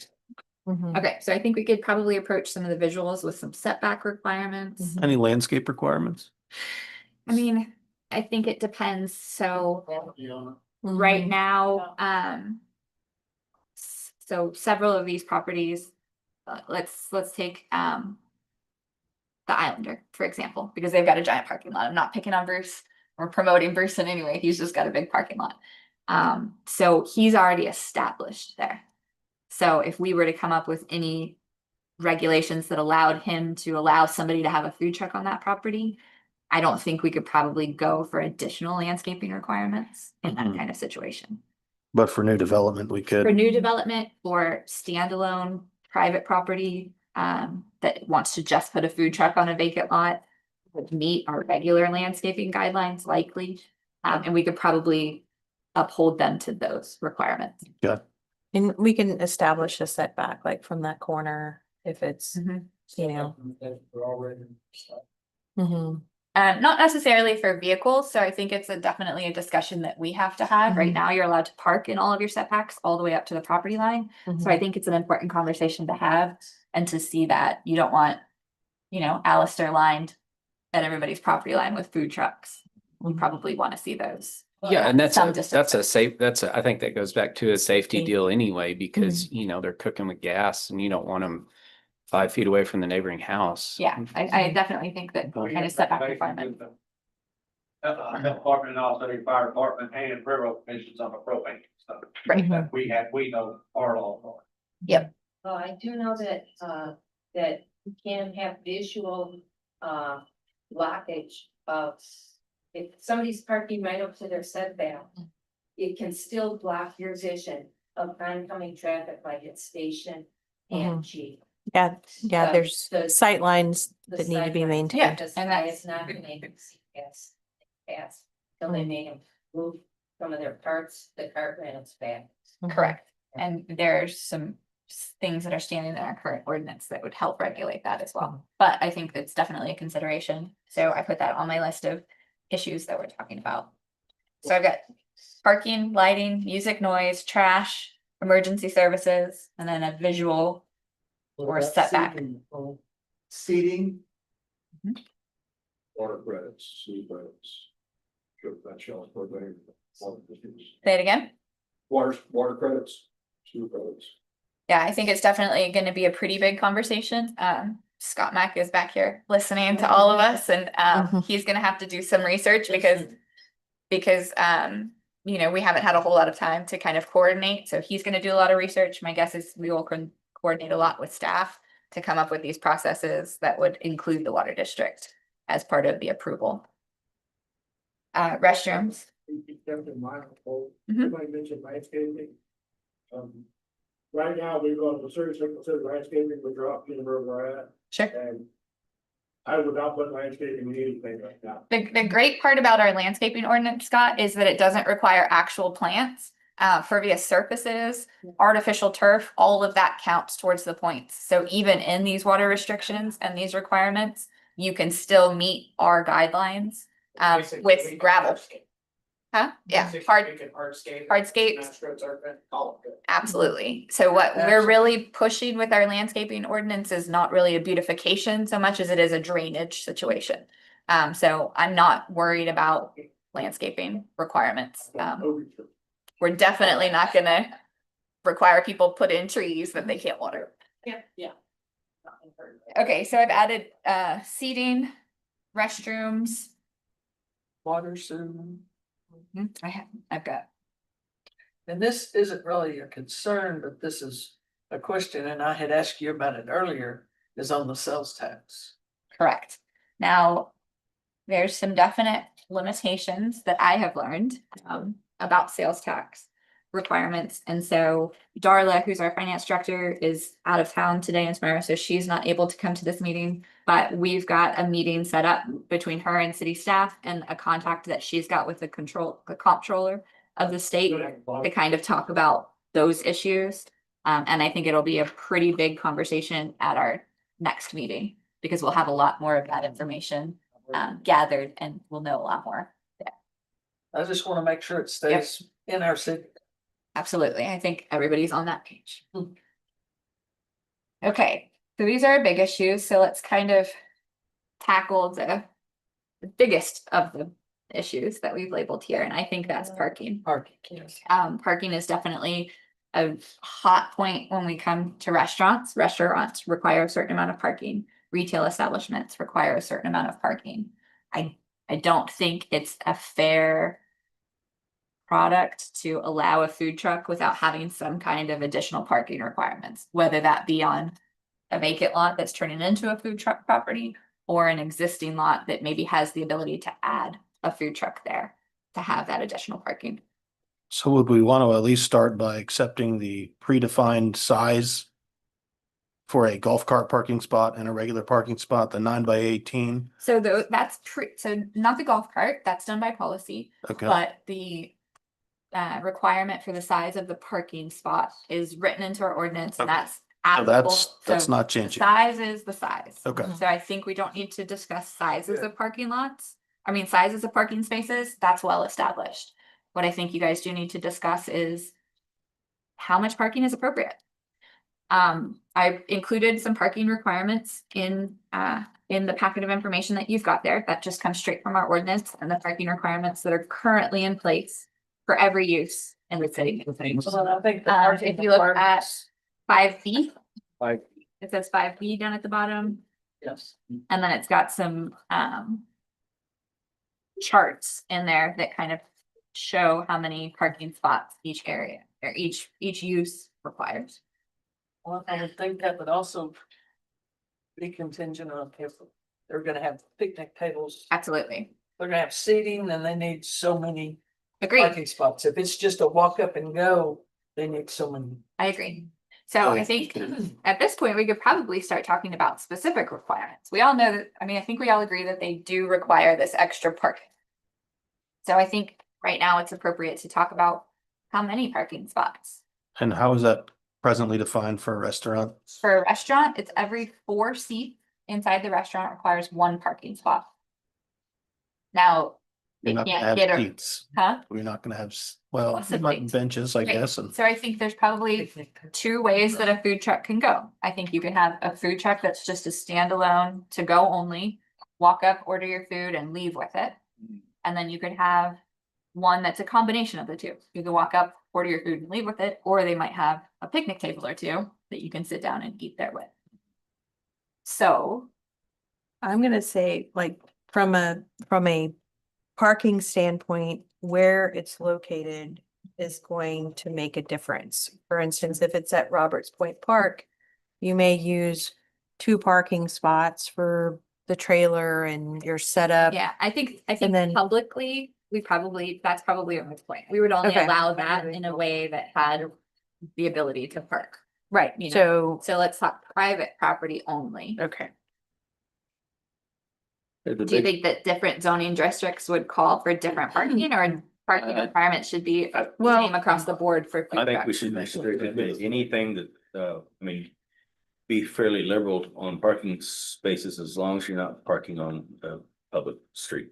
Mhm. Okay, so I think we could probably approach some of the visuals with some setback requirements. Any landscape requirements? I mean, I think it depends. So Property owner. right Mhm. now, so several of these properties, let's take, the Islander, for example, because they've got a giant parking lot. I'm not picking on Bruce or promoting Bruce in any way. He's just got a big parking lot. So he's already established there. So if we were to come up with any regulations that allowed him to allow somebody to have a food truck on that property, I don't think we could probably go for additional landscaping requirements in that Mhm. kind of situation. But for new development, we For could. new development or standalone private property, that wants to just put a food truck on a vacant lot, would meet our regular landscaping guidelines likely, and we could probably uphold them to those requirements. And we can establish a setback like from that corner if it's, Mhm. you know. We're already. Mhm. Not necessarily for vehicles, so I think it's definitely a discussion that we have to have. Right Mhm. now, you're allowed to park in all of your setbacks all the way up to the property line. So I think it's an important conversation to have and to see that you don't want, you know, Alistair lined at everybody's property line with food trucks. We probably want to see those. Yeah, and that's Some a, distance. I think that goes back to a safety Safety. deal anyway, because, you know, they're cooking with gas and you don't want them 5 feet away from the neighboring house. Yeah, I definitely think that kind of setback requirement. Department and also the fire department and railroad commissions on the propane stuff. Right. That we know our law. I do know that, that you can have visual, blockage of, if somebody's parking right up to their setback, it can still block your vision of oncoming traffic like at Station and G. Yeah, yeah, The- there's the- sight lines the that need to be sight lines. maintained. Yeah. Just and why that's- it's not been able to see past, till they made them move some of their parts, the cart ran its back. Correct. And there's some things that are standing in our current ordinance that would help regulate that as well. But I think that's definitely a consideration. So I put that on my list of issues that we're talking about. So I've got parking, lighting, music, noise, trash, emergency services, and then a visual or setback. Seating. Water credits, sewer credits. Sure, that's y'all's program. Say it again. Water credits, sewer credits. Yeah, I think it's definitely going to be a pretty big conversation. Scott Mack is back here listening to all of us, and he's going to have to do some research because you know, we haven't had a whole lot of time to kind of coordinate. So he's going to do a lot of research. My guess is we will coordinate a lot with staff to come up with these processes that would include the water district as part of the approval. Restrooms. Mhm. Somebody mentioned landscaping. Right now, we've got a series of landscaping, we drop in where we're at. Sure. And I would not put landscaping in anything right now. The great part about our landscaping ordinance, Scott, is that it doesn't require actual plants. Pervious surfaces, artificial turf, all of that counts towards the points. So even in these water restrictions and these requirements, you can still meet our guidelines with gravel. Huh? Yeah, hardscapes. Absolutely. So what we're really pushing with our landscaping ordinance is not really a beautification so much as it is a drainage situation. So I'm not worried about landscaping requirements. We're definitely not gonna require people put in trees that they can't water. Yeah. Okay, so I've added seating, restrooms. Water, sewer. I've got, And this isn't really a concern, but this is a question, and I had asked you about it earlier, is on the sales tax. correct. Now, there's some definite limitations that I have learned about sales tax requirements. And so Darla, who's our finance director, is out of town today and tomorrow, so she's not able to come to this meeting. But we've got a meeting set up between her and city staff and a contact that she's got with the comptroller of the state to kind of talk about those issues. And I think it'll be a pretty big conversation at our next meeting because we'll have a lot more of that information gathered and we'll know a lot more. I just want to make sure it stays in our city. Absolutely. I think everybody's on that page. Okay, so these are our big issues. So let's kind of tackle the biggest of the issues that we've labeled here. And I think that's parking. Parking, yes. Parking is definitely a hot point when we come to restaurants. Restaurants require a certain amount of parking. Retail establishments require a certain amount of parking. I don't think it's a fair product to allow a food truck without having some kind of additional parking requirements, whether that be on a vacant lot that's turning into a food truck property or an existing lot that maybe has the ability to add a food truck there to have that additional parking. So would we want to at least start by accepting the predefined size for a golf cart parking spot and a regular parking spot, the 9x18? So that's so not the golf cart, that's done by policy, Okay. but the requirement for the size of the parking spot is written into our ordinance and Okay. that's So applicable. that's So not the changing. size is the size. Okay. So I think we don't need to discuss sizes of parking lots. I mean, sizes of parking spaces, that's well established. What I think you guys do need to discuss is how much parking is appropriate. I've included some parking requirements in the packet of information that you've got there. That just comes straight from our ordinance and the parking requirements that are currently in place for every use in the city. Well, I think the parking If you look at requirements- 5B, 5. it says 5B down at the bottom. Yes. And then it's got some charts in there that kind of show how many parking spots each area or each use requires. Well, I would think that would also be contingent on if they're gonna have picnic tables, Absolutely. they're gonna have seating, then they need so many Agreed. parking spots. If it's just a walk up and go, they need so many. I agree. So I think at this point, we could probably start talking about specific requirements. We all know that, I mean, I think we all agree that they do require this extra parking. So I think right now it's appropriate to talk about how many parking spots. And how is that presently defined for a restaurant? For a restaurant, it's every 4 seats inside the restaurant requires 1 parking spot. Now, You're they not gonna can't have get a, seats. huh? We're not gonna have, well, Possibly. like benches, I Right. guess, and So I think there's probably 2 ways that a food truck can go. I think you can have a food truck that's just a standalone to go only, walk up, order your food and leave with it. And then you could have one that's a combination of the two. You can walk up, order your food and leave with it, or they might have a picnic table or 2 that you can sit down and eat there with. So I'm gonna say, like, from a parking standpoint, where it's located is going to make a difference. For instance, if it's at Roberts Point Park, you may use 2 parking spots for the trailer and your setup. yeah, I think And then- publicly, that's probably a moot point. We would only Okay. allow that in a way that had the ability to park. Right, You so, So let's talk private property only. okay. Do you think that different zoning districts would call for different parking or parking requirements should be same across the board for food I think we trucks? should restrict it to anything that, I mean, be fairly liberal on parking spaces as long as you're not parking on a public street.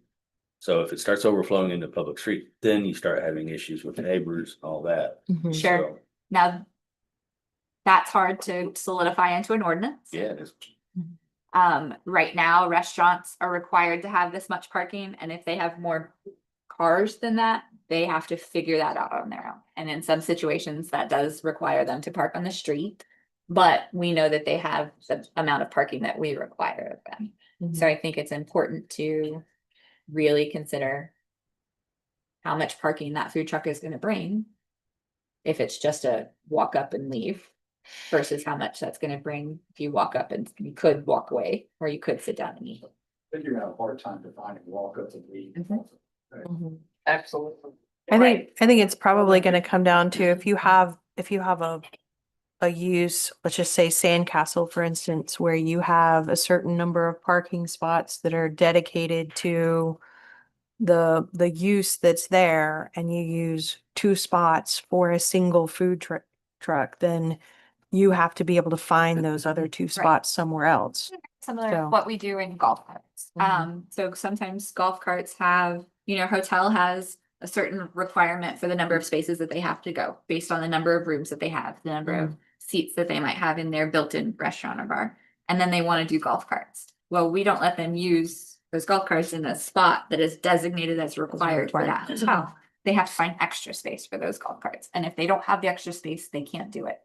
So if it starts overflowing into public street, then you start having issues with neighbors, all that. Sure. So, Now, that's hard to solidify into an ordinance. yeah, it's Right now, restaurants are required to have this much parking, and if they have more cars than that, they have to figure that out on their own. And in some situations, that does require them to park on the street. But we know that they have the amount of parking that we require of them. So I think it's important to really consider how much parking that food truck is gonna bring. If it's just a walk up and leave versus how much that's gonna bring if you walk up and you could walk away or you could sit down and eat. I think you're gonna have a hard time defining walk up and leave. Absolutely. I think it's probably gonna come down to if you have a use, let's just say Sandcastle, for instance, where you have a certain number of parking spots that are dedicated to the use that's there, and you use 2 spots for a single food truck, then you have to be able to find those other 2 spots somewhere else. Similar So- to what we do in golf carts. So sometimes golf carts have, hotel has a certain requirement for the number of spaces that they have to go based on the number of rooms that they have, the number of seats that they might have in their built-in restaurant or bar. And then they want to do golf carts. Well, we don't let them use those golf carts in a spot that is designated as required for that hotel. They have to find extra space for those golf carts. And if they don't have the extra space, they can't do it.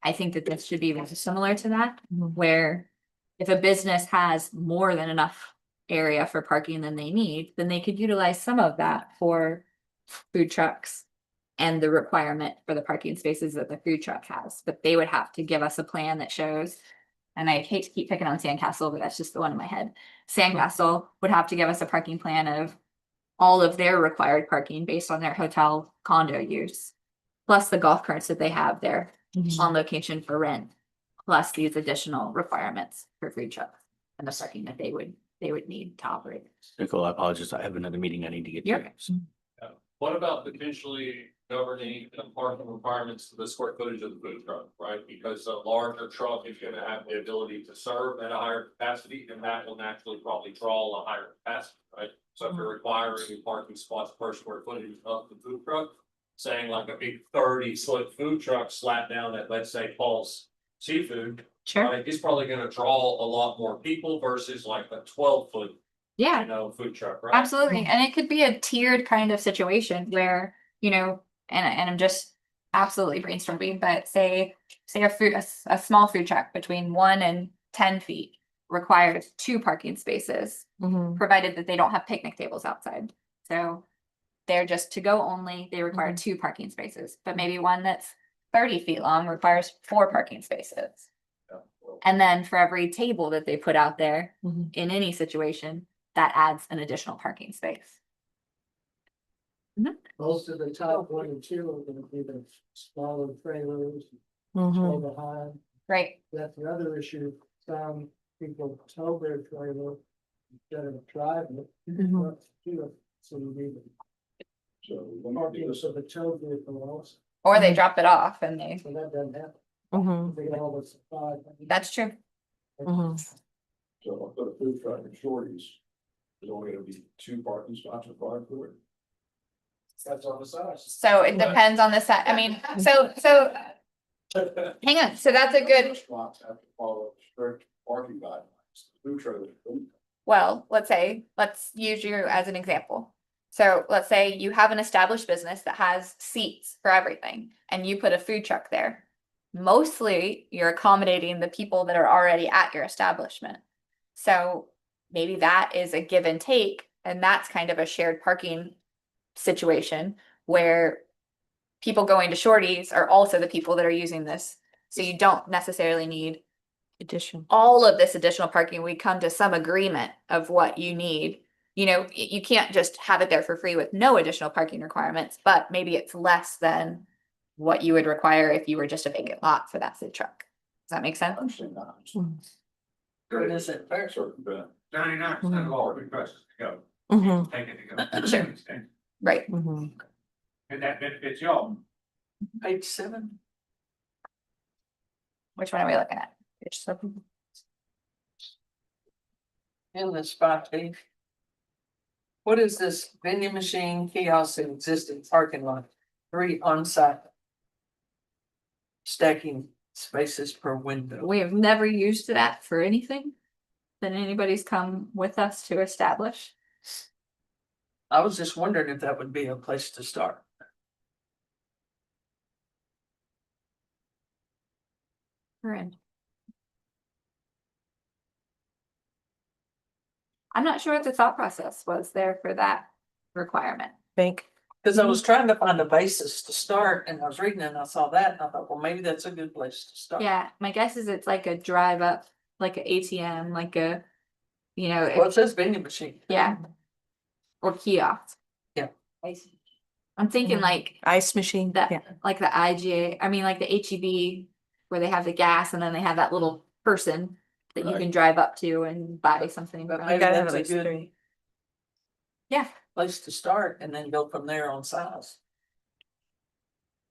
I think that this should be very similar to that, where if a business has more than enough area for parking than they need, then they could utilize some of that for food trucks and the requirement for the parking spaces that the food truck has. But they would have to give us a plan that shows, and I hate to keep picking on Sandcastle, but that's just the one in my head. Sandcastle would have to give us a parking plan of all of their required parking based on their hotel condo use, plus the golf carts that they have there on location for rent, plus these additional requirements for food trucks and the parking that they would need to operate. Nicole, I apologize. I have another meeting I need to get Yep. to. What about potentially governing the parking requirements to the square footage of the food truck, right? Because a larger truck is gonna have the ability to serve at a higher capacity, and that will naturally probably draw a higher capacity, right? So if you're requiring parking spots per square footage of the food truck, saying like a big 30-foot food truck slapped down at, let's say, Paul's Seafood, Sure. right, it's probably gonna draw a lot more people versus like a 12-foot, Yeah. food truck, right? Absolutely, and it could be a tiered kind of situation where, and I'm just absolutely brainstorming, but say a small food truck between 1 and 10 feet requires 2 parking spaces, provided that they don't have picnic tables outside. So they're just to go only, they require 2 parking spaces, but maybe one that's 30 feet long requires 4 parking spaces. And then for every table that they put out there in any situation, that adds an additional parking space. Most of the top 1 and 2 are gonna be the smaller trailers, Mhm. slow behind. Right. That's the other issue, some people tow their trailer instead of driving it. So you need parking so the tow vehicle also, Or they drop it off and they, so that doesn't happen. Mhm. They got all the supply. that's true. So I'll put a food truck in Shorty's. There's only gonna be 2 parking spots required for it. That's on the size. So it depends on the set. I mean, so hang on. So that's a good, Restaurants have to follow strict parking guidelines. Food truck. well, let's use you as an example. So let's say you have an established business that has seats for everything and you put a food truck there. Mostly you're accommodating the people that are already at your establishment. So maybe that is a give and take, and that's kind of a shared parking situation where people going to Shorty's are also the people that are using this. So you don't necessarily need all of this additional parking. We come to some agreement of what you need. You can't just have it there for free with no additional parking requirements, but maybe it's less than what you would require if you were just a vacant lot for that food truck. Does that make sense? What is it? Fair? 99% of all food trucks go. Mhm. Take it to go. Sure. Right. Mhm. And that benefits y'all. Page 7? Which one are we looking at? In the spot page. What is this vending machine kiosk in existing parking lot? 3 on-site. Stacking spaces per window. We have never used that for anything that anybody's come with us to establish. I was just wondering if that would be a place to start. We're in. I'm not sure what the thought process was there for that requirement. Think. Cause I was trying to find a basis to start and I was reading it and I saw that and I thought, well, maybe that's a good place to start. Yeah, my guess is it's like a drive up, like an ATM, like a, you know, Well, it says vending machine. yeah. Or kiosk. Yeah. I'm thinking like Ice machine. that, Yeah. like the IGA, I mean, like the HEB, where they have the gas and then they have that little person that you Right. can drive up to and buy something But from. maybe gotta have that's at a least good 3. Yeah, place to start and then go from there on size.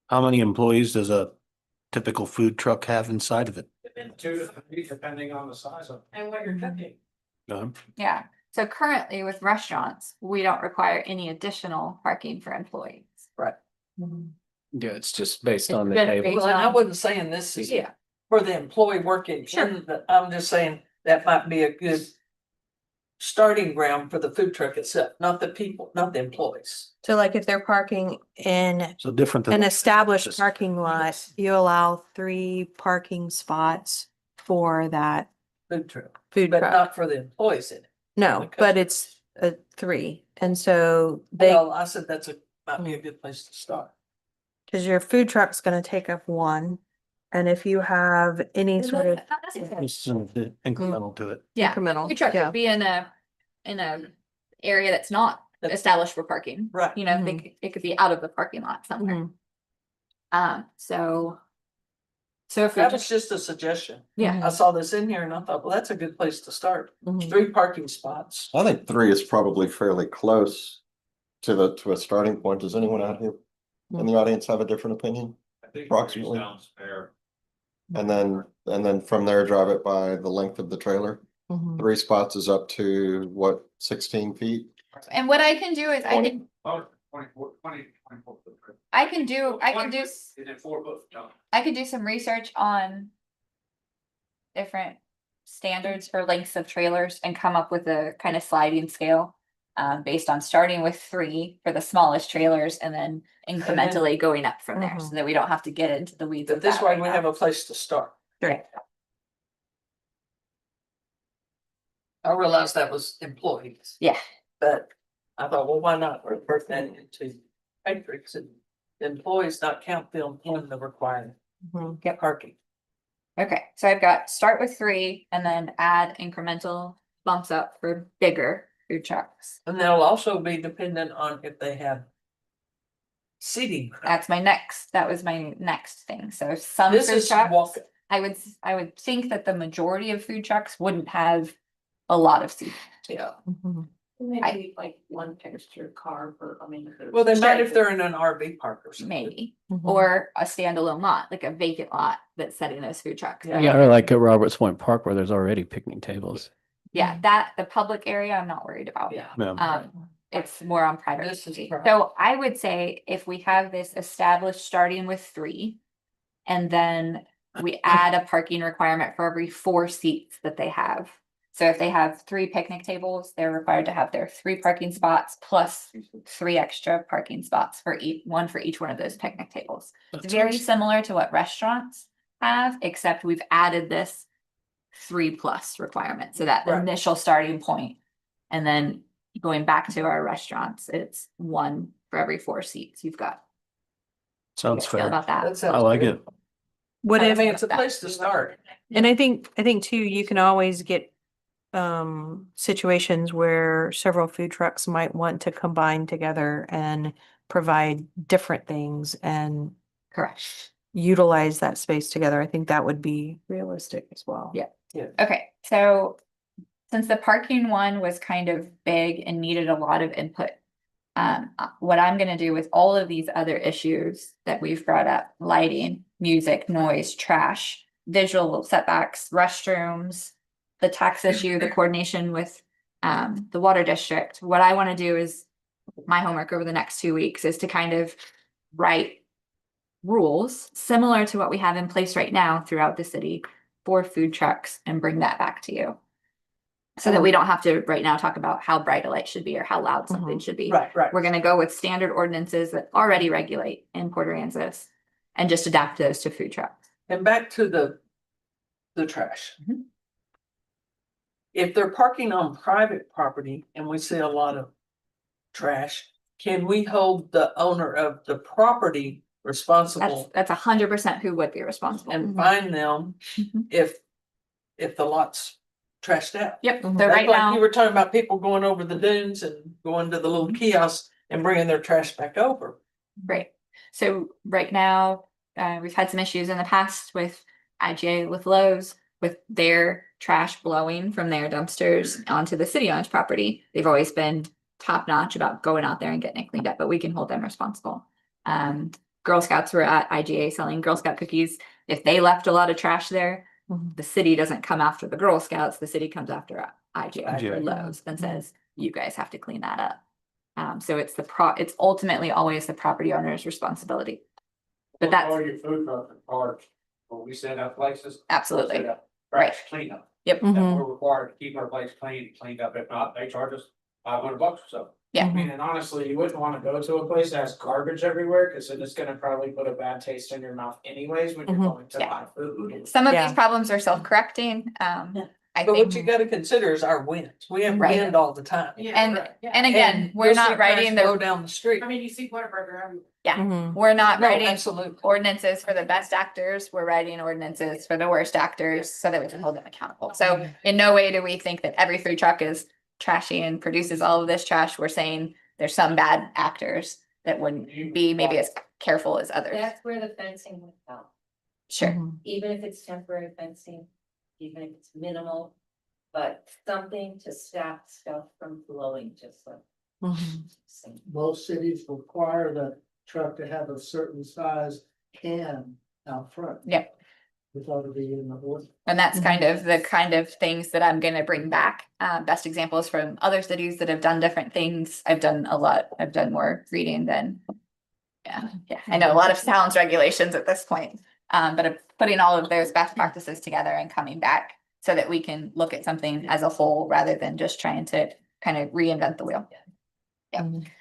How many employees does a typical food truck have inside of it? And 2 to 3, depending on the size of. And what you're cooking. yeah. So currently with restaurants, we don't require any additional parking for employees. Right. Yeah, it's just based It's on the just table. based Well, and I on- wasn't saying this is Yeah. for the employee working in the, I'm just saying that might be a good starting ground for the food truck itself, not the people, not the employees. So like if they're parking in So different than. an established Just- parking lot, you allow 3 parking spots for that Food truck, food but truck. not for the employees in it. No, but it's a 3. And so they, Well, I said that's might be a good place to start. cause your food truck's gonna take up 1. And if you have any sort of Not necessarily. It's incremental to it. Yeah, incremental, food truck yeah. could be in a area that's not That's- established for parking. Right. You know, it could be out of the parking lot somewhere. So if we That was just a suggestion. yeah, I saw this in here and I thought, well, that's a good place to start. Mhm. 3 parking spots. I think 3 is probably fairly close to a starting point. Does anyone out here in the audience have a different opinion? I think Approximately. sounds fair. And then from there, drive it by the length of the trailer. Mhm. 3 spots is up to what, 16 feet? and what I can do is I can 24 foot. I can do Is it 4 foot? No. I could do some research on different standards for lengths of trailers and come up with a kind of sliding scale. Based on starting with 3 for the smallest trailers and then incrementally going up from there, so that we don't have to get into the weeds But of this that way right we now. have a place to start. Right. I realized that was employees, Yeah, but I thought, well, why not work that into matrix and the employees not count them in the required Yep. parking. okay, so I've got start with 3 and then add incremental bumps up for bigger food trucks. And that'll also be dependent on if they have seating. That was my next thing, so some This food is trucks, walk, I would think that the majority of food trucks wouldn't have a lot of seating. yeah. Maybe like 1 extra car per, Well, they might Sure. if they're in an RV park or something. Maybe, Mhm. or a standalone lot, like a vacant lot that's setting those food trucks. Yeah. Yeah, or like at Roberts Point Park where there's already picnic tables. Yeah, that, the public area, I'm not worried about. Yeah. Yeah. It's more on private. This is property. private. So I would say if we have this established starting with 3. And then we add a parking requirement for every 4 seats that they have. So if they have 3 picnic tables, they're required to have their 3 parking spots plus 3 extra parking spots for one for each one of those picnic tables. It's very similar to what restaurants have, except we've added this 3+ requirement, so that Right. initial starting point. And then going back to our restaurants, it's 1 for every 4 seats you've got. Sounds Feel fair. about That that? sounds I like good. it. What I if, mean, it's a place to start. and I think too, you can always get situations where several food trucks might want to combine together and provide different things and Correct. utilize that space together. I think that would be realistic as well. Yeah. Yeah. Okay, so since the parking one was kind of big and needed a lot of input. What I'm gonna do with all of these other issues that we've brought up, lighting, music, noise, trash, visual setbacks, restrooms, the tax issue, the coordination with the water district, what I wanna do is my homework over the next 2 weeks is to kind of write rules similar to what we have in place right now throughout the city for food trucks and bring that back to you. So that we don't have to right now talk about how bright a light should be or how loud something should be. Right, right. We're gonna go with standard ordinances that already regulate in Port Aransas and just adapt those to food trucks. And back to the trash. Mhm. If they're parking on private property and we see a lot of trash, can we hold the owner of the property responsible That's 100% who would be responsible. and fine them Mhm. if the lot's trashed out? Yep, so That's right like now. you were talking about people going over the dunes and going to the little kiosks and bringing their trash back over. Right. So right now, we've had some issues in the past with IGA, with Lowe's, with their trash blowing from their dumpsters onto the city-owned property. They've always been top-notch about going out there and getting it cleaned up, but we can hold them responsible. Girl Scouts were at IGA selling Girl Scout cookies. If they left a lot of trash there, the city doesn't come after the Girl Scouts, the city comes after IGA or Lowe's and says, you guys have to clean that up. So it's it's ultimately always the property owner's responsibility. But that's All your food trucks and parks, when we set up places. absolutely set up right. Trash cleanup. Yep. And we're required to keep our place clean and cleaned up. If not, they charge us $500 or so. Yeah. I mean, and honestly, you wouldn't wanna go to a place that has garbage everywhere, cause then it's gonna probably put a bad taste in your mouth anyways when you're going to Yeah. buy food. Some of Yeah. these problems are self-correcting. I But what you think, gotta consider is our wind. We have Right. wind all the time. and And again, we're you'll not see writing trash blow the, down the street. I mean, you see Whataburger everywhere. yeah, we're not No, writing absolutely. ordinances for the best actors. We're writing ordinances for the worst actors so that we can hold them accountable. So in no way do we think that every food truck is trashy and produces all of this trash. We're saying there's some bad actors that wouldn't be maybe as careful as others. That's where the fencing would help, Sure. even if it's temporary fencing, even if it's minimal. But something to stop stuff from flowing, just like. Most cities require the truck to have a certain size can out front. Yep. It's already in the order. And that's kind of things that I'm gonna bring back. Best examples from other cities that have done different things. I've done more reading than. Yeah, I know a lot of sounds regulations at this point. But I'm putting all of those best practices together and coming back so that we can look at something as a whole rather than just trying to kind of reinvent the wheel.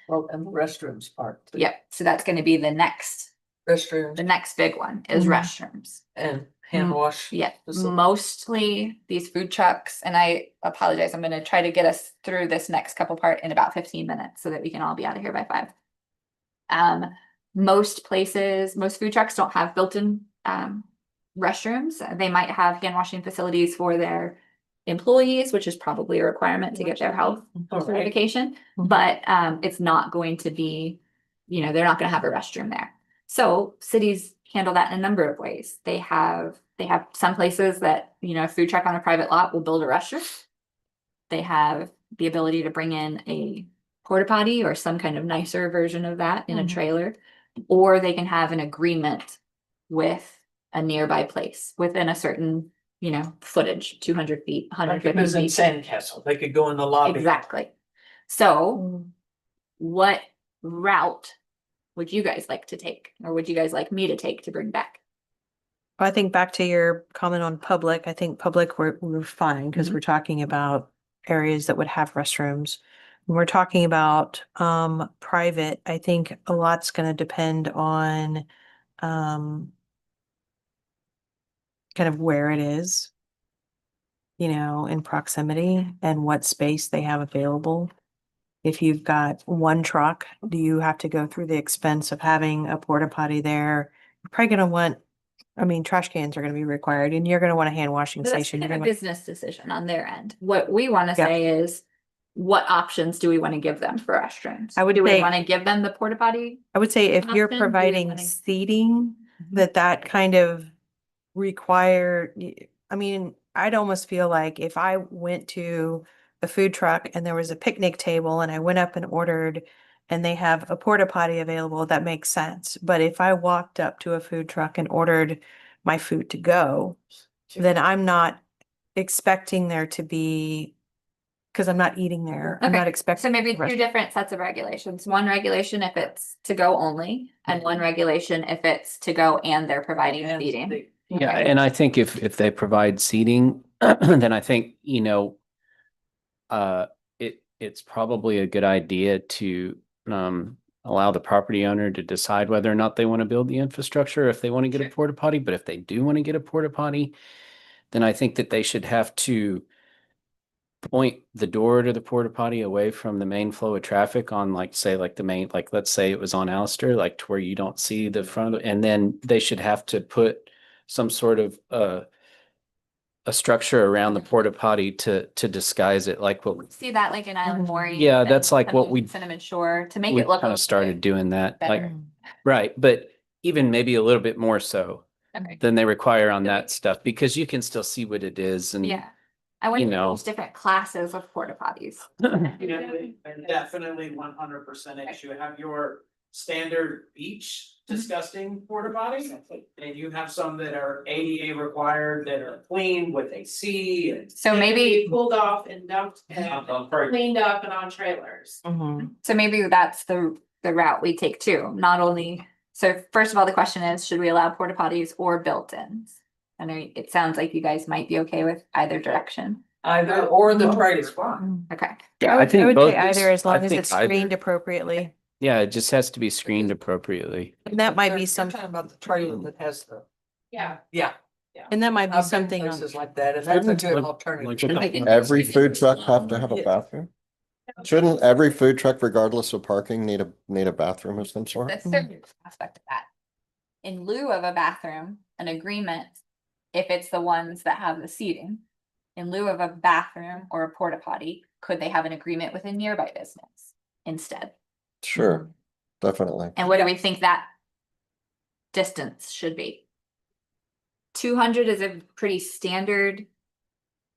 Well, and the restrooms part. too. Yep, so that's gonna be the next Restrooms big one is restrooms. and hand wash. Yeah, facility. mostly these food trucks, and I apologize, I'm gonna try to get us through this next couple part in about 15 minutes so that we can all be out of here by 5. Most places, most food trucks don't have built-in restrooms. They might have hand washing facilities for their employees, which is probably a requirement to get their health certification, but it's not going to be, they're not gonna have a restroom there. So cities handle that in a number of ways. They have some places that, a food truck on a private lot will build a restroom. They have the ability to bring in a porta potty or some kind of nicer version of that in a trailer, or they can have an agreement with a nearby place within a certain, footage, 200 feet, Like 150 if it was in feet. Sandcastle, they could go in the lobby. Exactly. So what route would you guys like to take, or would you guys like me to take to bring back? I think back to your comment on public, I think public we're fine because we're talking about areas that would have restrooms. When we're talking about private, I think a lot's gonna depend on kind of where it is, in proximity and what space they have available. If you've got one truck, do you have to go through the expense of having a porta potty there? You're probably gonna want, trash cans are gonna be required and you're gonna want a hand washing But that's station. kind of You're a gonna, business decision on their end. What we want to say is, what options do we want to give them for restrooms? I would Do we say- want to give them the porta potty? I would say if you're Option, do we providing wanna- seating, that kind of require, I mean, I'd almost feel like if I went to a food truck and there was a picnic table and I went up and ordered and they have a porta potty available, that makes sense. But if I walked up to a food truck and ordered my food to go, then I'm not expecting there to be, because I'm not eating there. I'm Okay, not So expecting. maybe the two rest- different sets of regulations. One regulation if it's to go only, and one regulation if it's to go and they're providing And feeding. the- Yeah, and I think if they provide seating, then I think, it's probably a good idea to allow the property owner to decide whether or not they want to build the infrastructure, if they want to get a porta potty. But if they do want to get a porta potty, then I think that they should have to point the door to the porta potty away from the main flow of traffic on, like, say, like the main, like, let's say it was on Alistair, like to where you don't see the front of it. And then they should have to put some sort of a structure around the porta potty to disguise it, like what See that like in Island Maury. Yeah, that's like what we- Cinnamon Shore to make we it look. kind of started doing that, like, better. right, but even maybe a little bit more so Okay, than they require on that stuff, because you can still see what it is and yeah. I went you to know. those different classes of porta potties. Definitely 100% it. You have your standard beach disgusting porta potties. And you have some that are ADA required, that are clean with AC and. So maybe, Pulled off and dumped and cleaned up and on trailers. Mhm. so maybe that's the route we take too, not only, so first of all, the question is, should we allow porta potties or built-ins? I know it sounds like you guys might be okay with either direction. Either or the trade is fine. Okay. Yeah, I think would both say either is- as long I as think it's either. screened appropriately. Yeah, it just has to be screened appropriately. And that might be You're some, talking about the trailer that has the, Yeah. yeah. and that might be I've been something on, places like that, and that's a good Like- alternative. Shouldn't Every food truck have to have a bathroom? Shouldn't every food truck, regardless of parking, need a bathroom of some sort? The service aspect of that. In lieu of a bathroom, an agreement, if it's the ones that have the seating. In lieu of a bathroom or a porta potty, could they have an agreement with a nearby business instead? Sure, definitely. And what do we think that distance should be? 200 is a pretty standard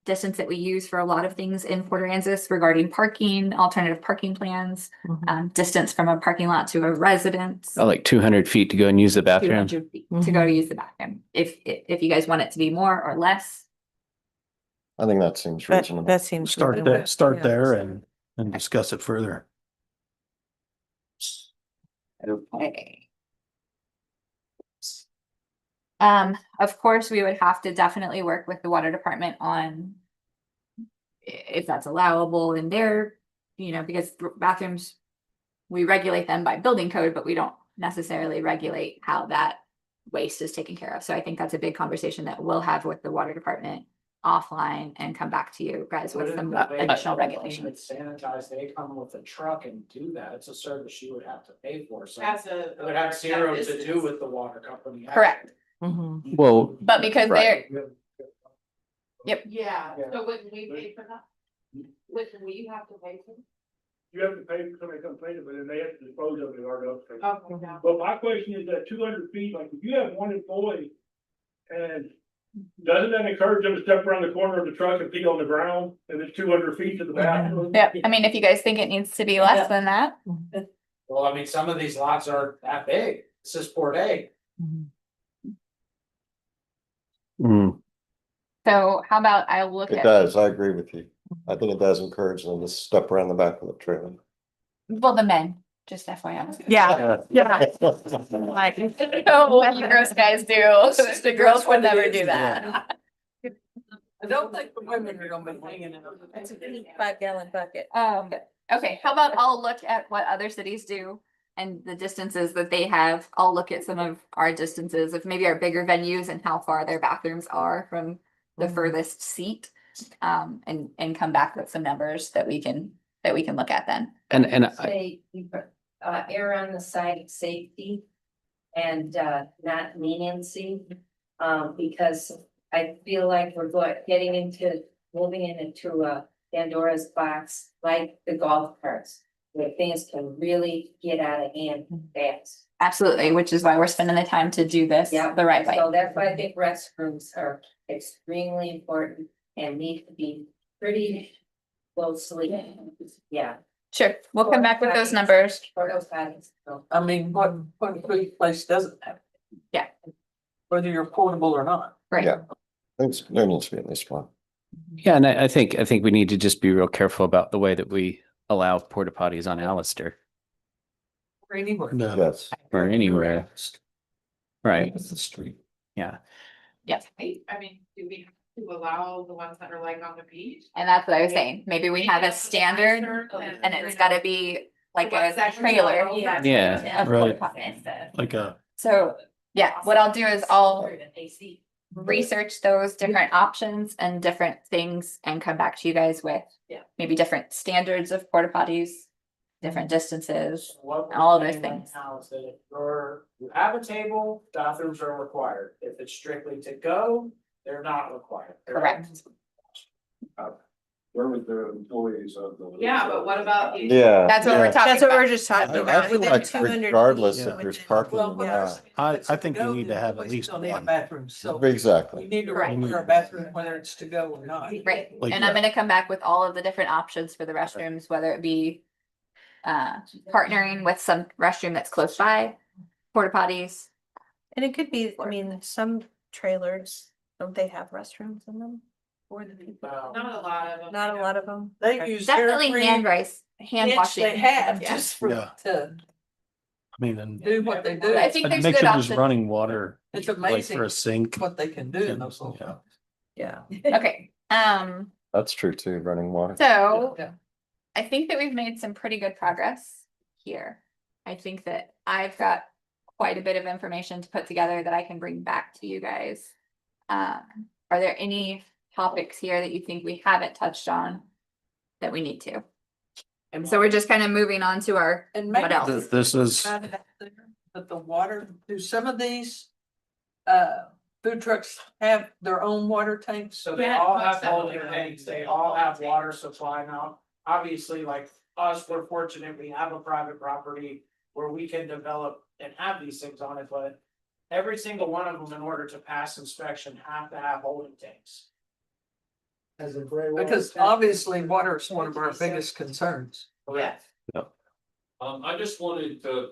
distance that we use for a lot of things in Port Aransas regarding parking, alternative parking plans, distance from a parking lot to a residence. Oh, like 200 feet to go and use the bathroom. 200 feet to go to use the bathroom. If you guys want it to be more or less. I think that seems but reasonable. that seems. start reasonable. there, start Yeah. there and discuss it further. Okay. Of course, we would have to definitely work with the water department on if that's allowable in their, because bathrooms, we regulate them by building code, but we don't necessarily regulate how that waste is taken care of. So I think that's a big conversation that we'll have with the water department offline and come back to you guys with some additional regulations. Sanitize, they come with a truck and do that. It's a service you would have to pay for, so. As a. It would have zero to do with the water company. Correct. Mhm. Well, But because Right. they're, yep, Yeah, so wouldn't we pay for that? Wouldn't we have to pay for it? You have to pay for somebody to come clean it, but then they have to dispose of it or else. Okay, yeah. But my question is that 200 feet, like if you have one employee and doesn't that encourage them to step around the corner of the truck and pee on the ground and it's 200 feet to the bathroom? yeah, I mean, if you guys think it needs to be less than that. Well, I mean, some of these lots aren't that big. This is Port A. mm, So how about I'll look It at, does, I agree with you. I think it does encourage them to step around the back of the trailer. well, the men, just FYI. Yeah, yeah. Like, Oh, what you gross guys do, the girls would never do that. I don't think the women are gonna be hanging out. It's a 5-gallon bucket. Okay, how about I'll look at what other cities do and the distances that they have. I'll look at some of our distances of maybe our bigger venues and how far their bathrooms are from the furthest seat. And come back with some numbers that we can look at then. and I, Say, err on the side of safety and, not leniency. Because I feel like we're moving into a Pandora's box, like the golf carts. where things can really get out of hand fast. Absolutely, which is why we're spending the time to do this Yeah. the right way. So that's why I think restrooms are extremely important and need to be pretty closely, yeah. Sure, we'll come back with those numbers. For those items, so. I mean, what food place doesn't have? it? Yeah. Whether you're portable or not. Right. Yeah. There needs to be at least one. Yeah, and I think we need to just be real careful about the way that we allow porta potties on Alistair Or anywhere. No. Yes. or anywhere. Right. It's the street. Yeah. Yes, I mean, do we have to allow the ones that are like on the beach? and that's what I was saying. Maybe we have a standard and it's gotta be like a trailer. Yeah. of Right. porta potties. Like a, So, yeah, what I'll do is I'll research those different options and different things and come back to you guys with Yeah. maybe different standards of porta potties, different distances. What we're all of those saying right things. now is that if you have a table, bathrooms are required. If it's strictly to go, they're not required. Correct. Where would the employees of the? Yeah, but what about? Yeah. That's what we're talking That's what we're about. just talking I about. feel Within like 200 regardless feet, if there's within- parking or Well, not. I think you need to have at least Don't need a one. bathroom, so Exactly. you need to Correct. require a bathroom whether it's to go or not. Right, Like- and I'm gonna come back with all of the different options for the restrooms, whether it be partnering with some restroom that's close by, porta potties. And it could be, I mean, some trailers, don't they have restrooms in them? For the people? Not a lot of them. Not a lot of them. They use Definitely every hand inch washing. they have Yeah. just for, Yeah. to I mean, and do what they do. I think there's make good sure there's options. running water, It's like amazing for a sink. what they can do in and- those little. yeah. Yeah. Okay, That's true too, running water. so Yeah. I think that we've made some pretty good progress here. I think that I've got quite a bit of information to put together that I can bring back to you guys. Are there any topics here that you think we haven't touched on that we need to? And so we're just kind of moving on to our, And what maybe else? This is, But the water, do some of these food trucks have their own water tanks? So they all have holding tanks, they all have water supply now. Obviously, like us, we're fortunate, we have a private property where we can develop and have these things on it, but every single one of them, in order to pass inspection, have to have holding tanks. As a gray. Because obviously water is one of our biggest concerns. Yeah. I just wanted to,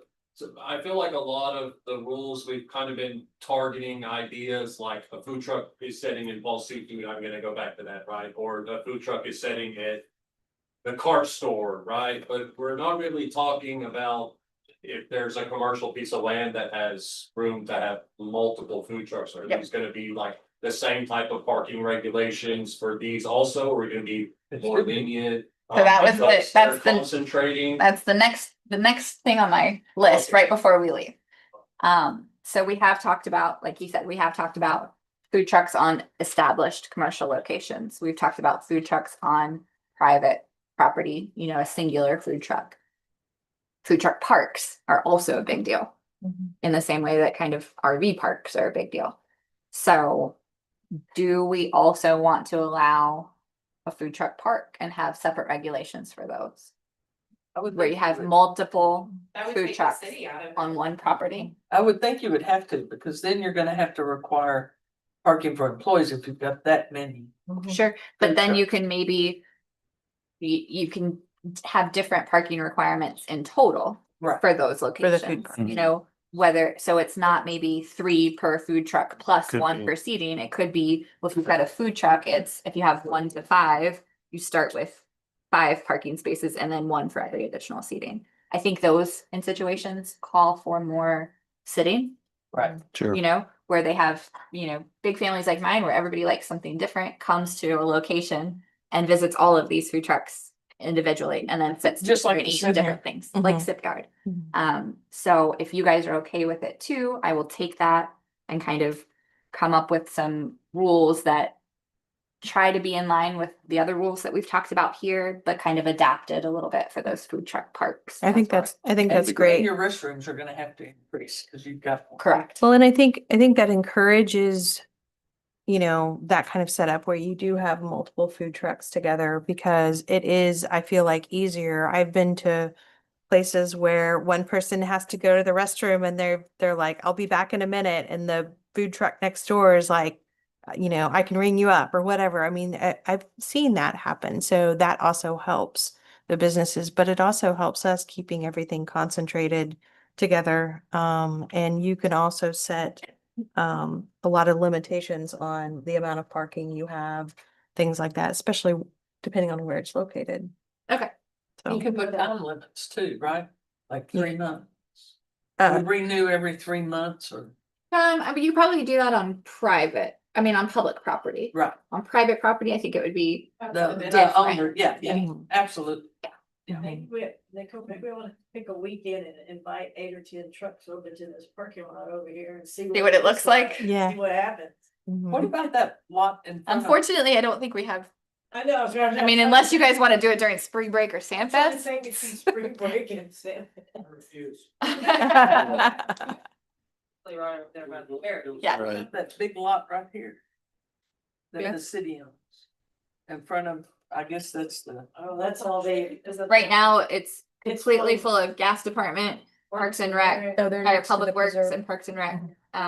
I feel like a lot of the rules, we've kind of been targeting ideas like a food truck is setting in Ball Seafood, I'm gonna go back to that, right? Or the food truck is setting at the car store, right? But we're not really talking about if there's a commercial piece of land that has room to have multiple food trucks, are Yep. these gonna be like the same type of parking regulations for these also, or are we gonna be more lenient? So that was because that's they're the- Concentrating. that's the next thing on my list Okay. right before we leave. So we have talked about, like you said, we have talked about food trucks on established commercial locations. We've talked about food trucks on private property, you know, a singular food truck. Food truck parks are also a big deal in the same way that kind of RV parks are a big deal. So do we also want to allow a food truck park and have separate regulations for those? Where you have multiple That would food take the trucks city out of it. on one property. I would think you would have to, because then you're gonna have to require parking for employees if you've got that many. Sure, but then you can maybe. You can have different parking requirements in total Right. for those the food locations, park. you know. Whether, so it's not maybe 3 per food truck plus Could 1 be. per seating, it could be, well, if you've got a food truck, it's, if you have 1 to 5. You start with 5 parking spaces and then 1 for every additional seating. I think those in situations call for more sitting. Right. sure. You know, where they have, you know, big families like mine, where everybody likes something different, comes to a location and visits all of these food trucks individually and then sits Just like and the eats Sydney. different things, like Mhm. Sip Yard. Mhm. So if you guys are okay with it too, I will take that and kind of come up with some rules that try to be in line with the other rules that we've talked about here, but kind of adapted a little bit for those food truck parks. I think as well. that's And great. Your restrooms are gonna have to increase, because you've got. Correct. Well, and I think that encourages, you know, that kind of setup where you do have multiple food trucks together because it is, I feel like, easier. I've been to places where one person has to go to the restroom and they're like, I'll be back in a minute. And the food truck next door is like, you know, I can ring you up or whatever. I mean, I've seen that happen. So that also helps the businesses, but it also helps us keeping everything concentrated together. And you can also set a lot of limitations on the amount of parking you have, things like that, especially depending on where it's located. Okay. You So, can put time limits too, right? Like 3 months. uh, Renew every 3 months or, I mean, you probably do that on private, I mean, on public property. right, On private property, I think it would be, the owner, yeah, Mhm. absolutely. Maybe they could, maybe we wanna pick a weekend and invite 8 or 10 trucks over to this parking lot over here and see. what it looks like. Yeah. See what happens. What Mhm. about that lot in front of? Unfortunately, I don't think we have, I know. I mean, unless you guys want to do it during spring break or I'm trying to Sandfest. think it's spring break and stuff. I refuse. Right over there by the fair. Yeah. Right. That big lot right here. Yeah. That the city owns. In front of, I guess that's the. Oh, that's all they. Right now, it's It's completely full. full of gas department, Parks and Rec, Oh, they're or next to Public the Works preserve. and Parks and Rec,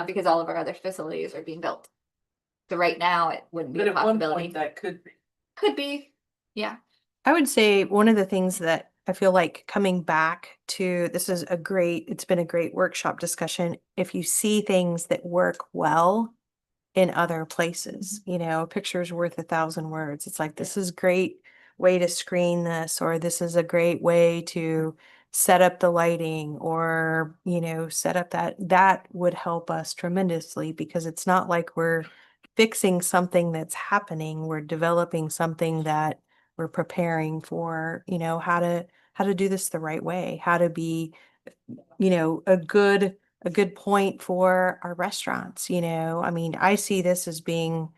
because all of our other facilities are being built. So right now, it wouldn't be But a at one possibility. point that could be. Could be, yeah. I would say one of the things that I feel like coming back to, it's been a great workshop discussion. If you see things that work well in other places, you know, a picture's worth 1,000 words. It's like, this is great way to screen this, or this is a great way to set up the lighting, or, you know, set up that would help us tremendously, because it's not like we're fixing something that's happening. We're developing something that we're preparing for, you know, how to do this the right way, how to be, you know, a good point for our restaurants, you know. I mean, I see this as being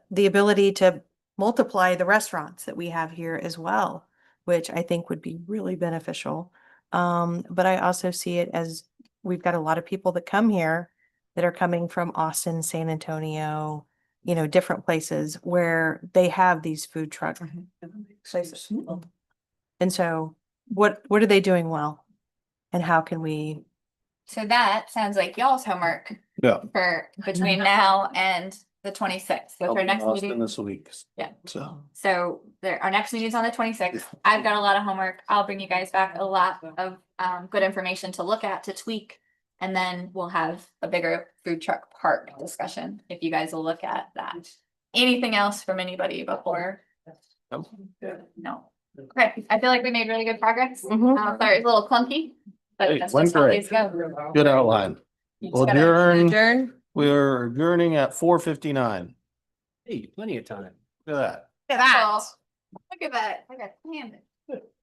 the ability to multiply the restaurants that we have here as well, which I think would be really beneficial. But I also see it as, we've got a lot of people that come here that are coming from Austin, San Antonio, you know, different places where they have these food truck places. And so what are they doing well? And how can we? So that sounds like y'all's homework Yeah. for between now and the 26th, which our next meeting. This week. Yeah. So, Our next meeting is on the 26th. I've got a lot of homework. I'll bring you guys back a lot of good information to look at, to tweak. And then we'll have a bigger food truck park discussion if you guys will look at that. Anything else from anybody before? No. Okay, I feel like we made really good progress. Sorry, it's a little clunky, but Hey, that's went just how great. these go. good outline. You just We'll gotta adjourn. adjourn. We're adjourning at 4:59. Hey, plenty of time. Look at that. Look at that. Look at that. I got planned it.